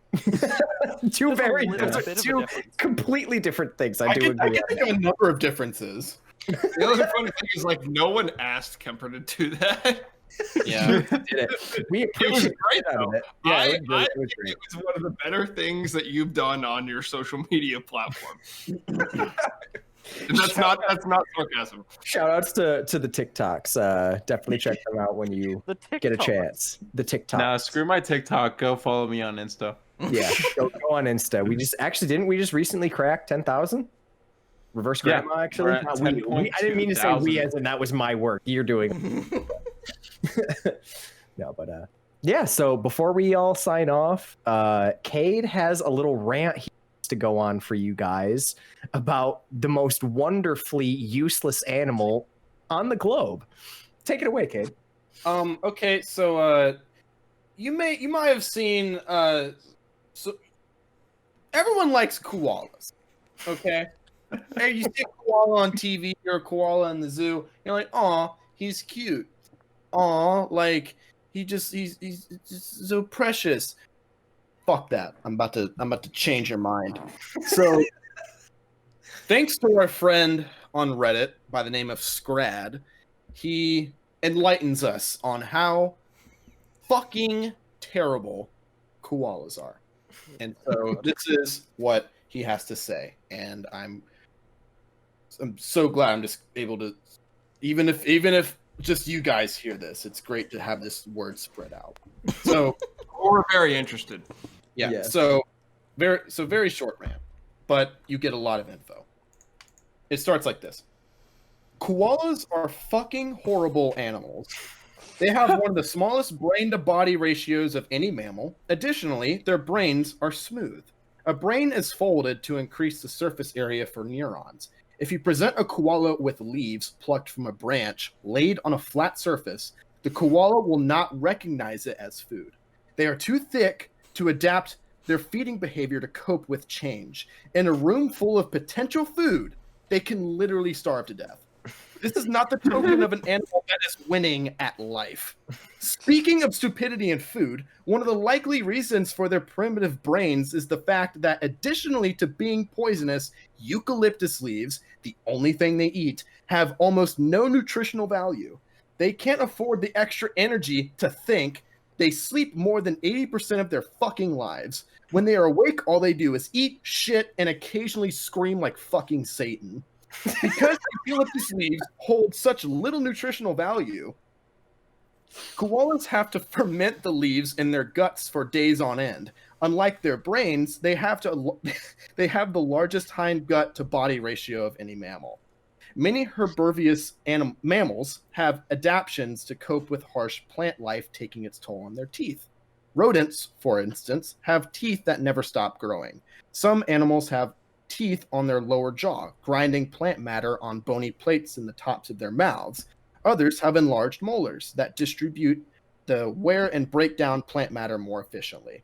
Two There's a two difference. completely different things. I I do can agree. think of a number of differences. The other funny thing is, like, no one asked Kemper to do that. Yeah. Did it. We It was appreciate great, out of though. it. Yeah, I it was think great. it was one of the better things that you've done on your social media platform. And that's not sarcasm. Shout outs to the TikToks. Definitely check them out when you The TikTok. get a chance. The TikTok. Nah, screw my TikTok. Go follow me on Insta. Yeah, go on Insta. We just recently cracked 10,000? Reverse Yeah, grandma, actually. we're at Not we. I didn't mean to say we 10,200. as in that was my work. You're doing. No, but yeah. So before we all sign off, Kade has a little rant he wants to go on for you guys about the most wonderfully useless animal on the globe. Take it away, Kade. Okay, so you might have seen so everyone likes koalas. Okay? Hey, you see a koala on TV or a koala in the zoo, you're like, "Aw, he's cute. Aw, like he's just so precious." Fuck that. I'm about to change your mind. So thanks to our friend on Reddit by the name of Scrad, he enlightens us on how fucking terrible koalas are. And so this is what he has to say. And I'm so glad I'm just able to, even if just you guys hear this, it's great to have this word spread out. So We're very interested. yeah, Yeah. so very short rant, but you get a lot of info. It starts like this. Koalas are fucking horrible animals. They have one of the smallest brain-to-body ratios of any mammal. Additionally, their brains are smooth. A brain is folded to increase the surface area for neurons. If you present a koala with leaves plucked from a branch laid on a flat surface, the koala will not recognize it as food. They are too thick to adapt their feeding behavior to cope with change. In a room full of potential food, they can literally starve to death. This is not the token of an animal that is winning at life. Speaking of stupidity and food, one of the likely reasons for their primitive brains is the fact that additionally to being poisonous, eucalyptus leaves, the only thing they eat, have almost no nutritional value. They can't afford the extra energy to think. They sleep more than 80% of their fucking lives. When they are awake, all they do is eat, shit, and occasionally scream like fucking Satan. Because eucalyptus leaves hold such little nutritional value, koalas have to ferment the leaves in their guts for days on end. Unlike their brains, they have the largest hind gut to body ratio of any mammal. Many herbivorous mammals have adaptations to cope with harsh plant life taking its toll on their teeth. Rodents, for instance, have teeth that never stop growing. Some animals have teeth on their lower jaw, grinding plant matter on bony plates in the tops of their mouths. Others have enlarged molars that distribute the wear and break down plant matter more efficiently.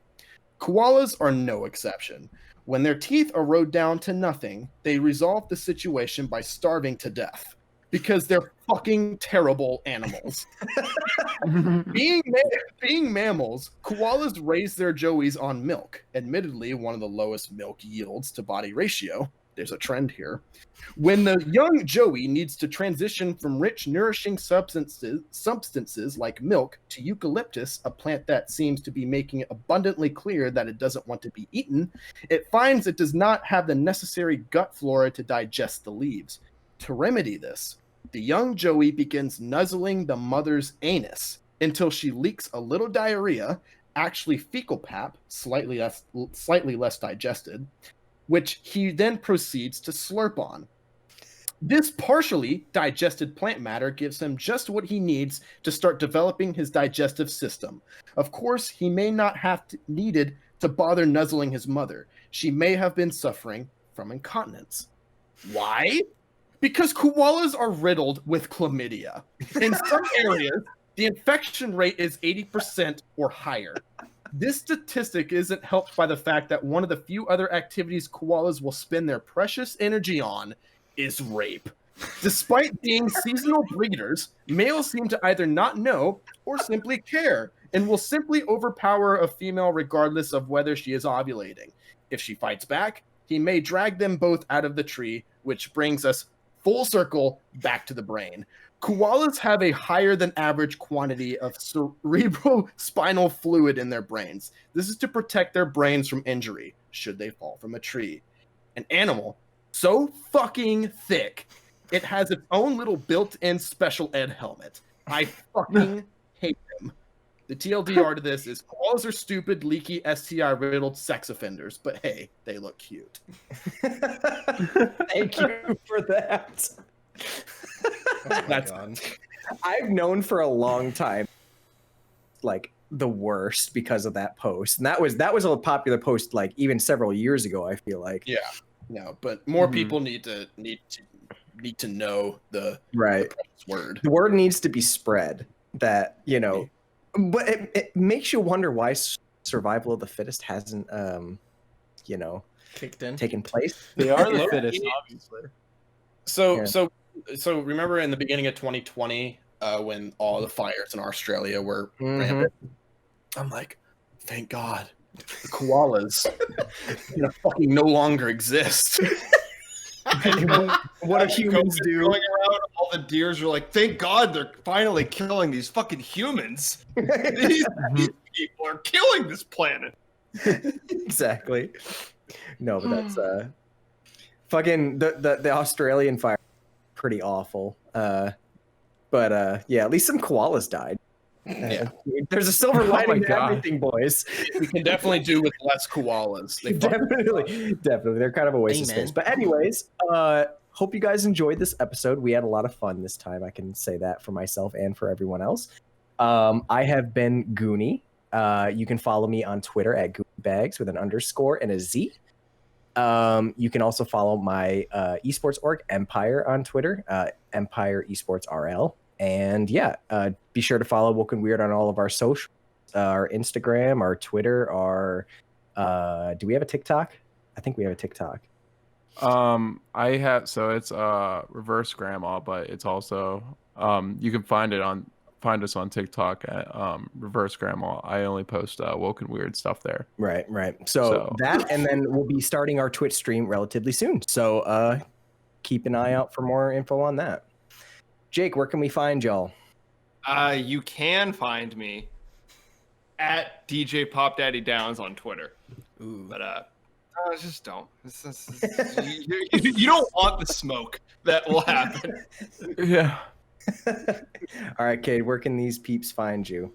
Koalas are no exception. When their teeth erode down to nothing, they resolve the situation by starving to death. Because they're fucking terrible animals. Being mammals, koalas raise their joeys on milk, admittedly one of the lowest milk yields to body ratio. There's a trend here. When the young joey needs to transition from rich, nourishing substances like milk to eucalyptus, a plant that seems to be making it abundantly clear that it doesn't want to be eaten, it finds it does not have the necessary gut flora to digest the leaves. To remedy this, the young joey begins nuzzling the mother's anus until she leaks a little diarrhea, actually fecal pap, slightly less digested, which he then proceeds to slurp on. This partially digested plant matter gives him just what he needs to start developing his digestive system. Of course, he may not have needed to bother nuzzling his mother. She may have been suffering from incontinence. Why? Because koalas are riddled with chlamydia. In some areas, the infection rate is 80% or higher. This statistic isn't helped by the fact that one of the few other activities koalas will spend their precious energy on is rape. Despite being seasonal breeders, males seem to either not know or simply care and will simply overpower a female regardless of whether she is ovulating. If she fights back, he may drag them both out of the tree, which brings us full circle back to the brain. Koalas have a higher than average quantity of cerebrospinal fluid in their brains. This is to protect their brains from injury should they fall from a tree. An animal so fucking thick, it has its own little built-in special ed helmet. I fucking hate them. The TLDR to this is koalas are stupid, leaky, STI-riddled sex offenders, but hey, they look cute. Thank you for that. That's God. I've known for a long time, like, the worst because of that post, and that was a popular post, like, even several years ago. I feel like, yeah, no, but more people need to know the right the word. The word needs to be spread. That, you know, but it makes you wonder why survival of the fittest hasn't, you know, kicked in, taken place. They are the fittest, obviously. So remember in the beginning of 2020 when all the fires in Australia were rampant? I'm like, thank God, the koalas fucking no longer exist. What do humans do? Going around, all the deers are like, thank God they're finally killing these fucking humans. These people are killing this planet. Exactly. No, but that's fucking the Australian fire, pretty awful. But yeah, at least some koalas died. Yeah, there's a silver lining to everything, boys. We can definitely do with less koalas. Definitely. They're kind of a waste of space. But anyways, hope you guys enjoyed this episode. We had a lot of fun this time. I can say that for myself and for everyone else. I have been Goonie. You can follow me on Twitter at GoonBags with an underscore and a Z. You can also follow my esports org, Empire, on Twitter, Empire Esports RL. And yeah, be sure to follow Woke and Weird on all of our socials, our Instagram, our Twitter, our do we have a TikTok? I think we have a TikTok. I have, so it's reverse grandma, but it's also you can find us on TikTok at reverse grandma. I only post Woke and Weird stuff there. Right. So that, and then we'll be starting our Twitch stream relatively soon. So keep an eye out for more info on that. Jake, where can we find y'all? You can find me at DJ Pop Daddy Downs on Twitter. Ooh. But just don't. You don't want the smoke that will happen. Yeah. All right, Kade, where can these peeps find you?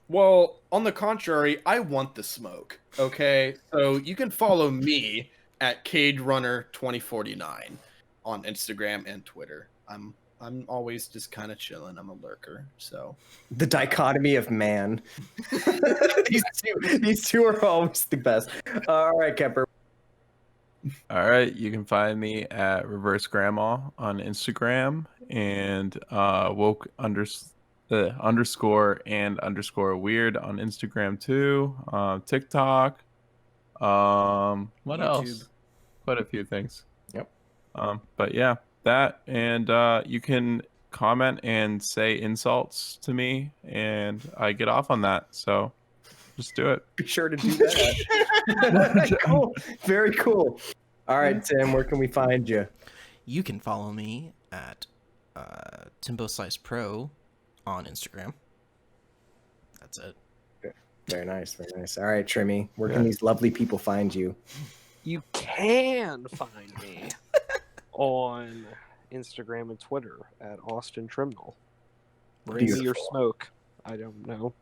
Well, on the contrary, I want the smoke. Okay, so you can follow me at CadeRunner2049 on Instagram and Twitter. I'm always just kind of chilling. I'm a lurker, so the dichotomy of man. these two are always the best. All right, Kemper. All right, you can find me at reverse grandma on Instagram and woke underscore and underscore weird on Instagram too. TikTok. What YouTube. else? Quite a few things. Yep. But yeah, that, and you can comment and say insults to me, and I get off on that. So just do it. Be sure to do that. Cool. Very cool. All right, Tim, where can we find you? You can follow me at Timbo Slice Pro on Instagram. That's it. Very nice. All right, Trimmy, where can these lovely people find you? You can find me on Instagram and Twitter at Austin Trimnall. Bring me your smoke. I don't know.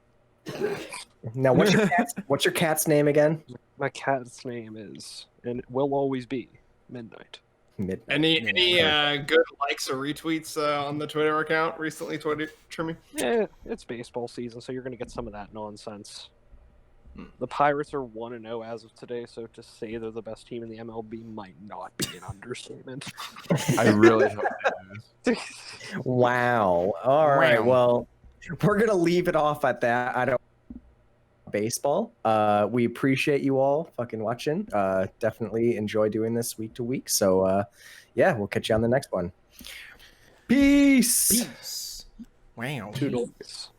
Now, what's your cat's name again? My cat's name is, and it will always be, Midnight. Any good likes or retweets on the Twitter account recently, Trimmy? Yeah, it's baseball season, so you're going to get some of that nonsense. The Pirates are 1-0 as of today, so to say they're the best team in the MLB might not be an understatement. I really hope they lose. Wow. All right. Well, we're going to leave it off at that. I don't baseball. We appreciate you all fucking watching. Definitely enjoy doing this week to week. So yeah, we'll catch you on the next one. Peace. Peace. Wow. Toodles.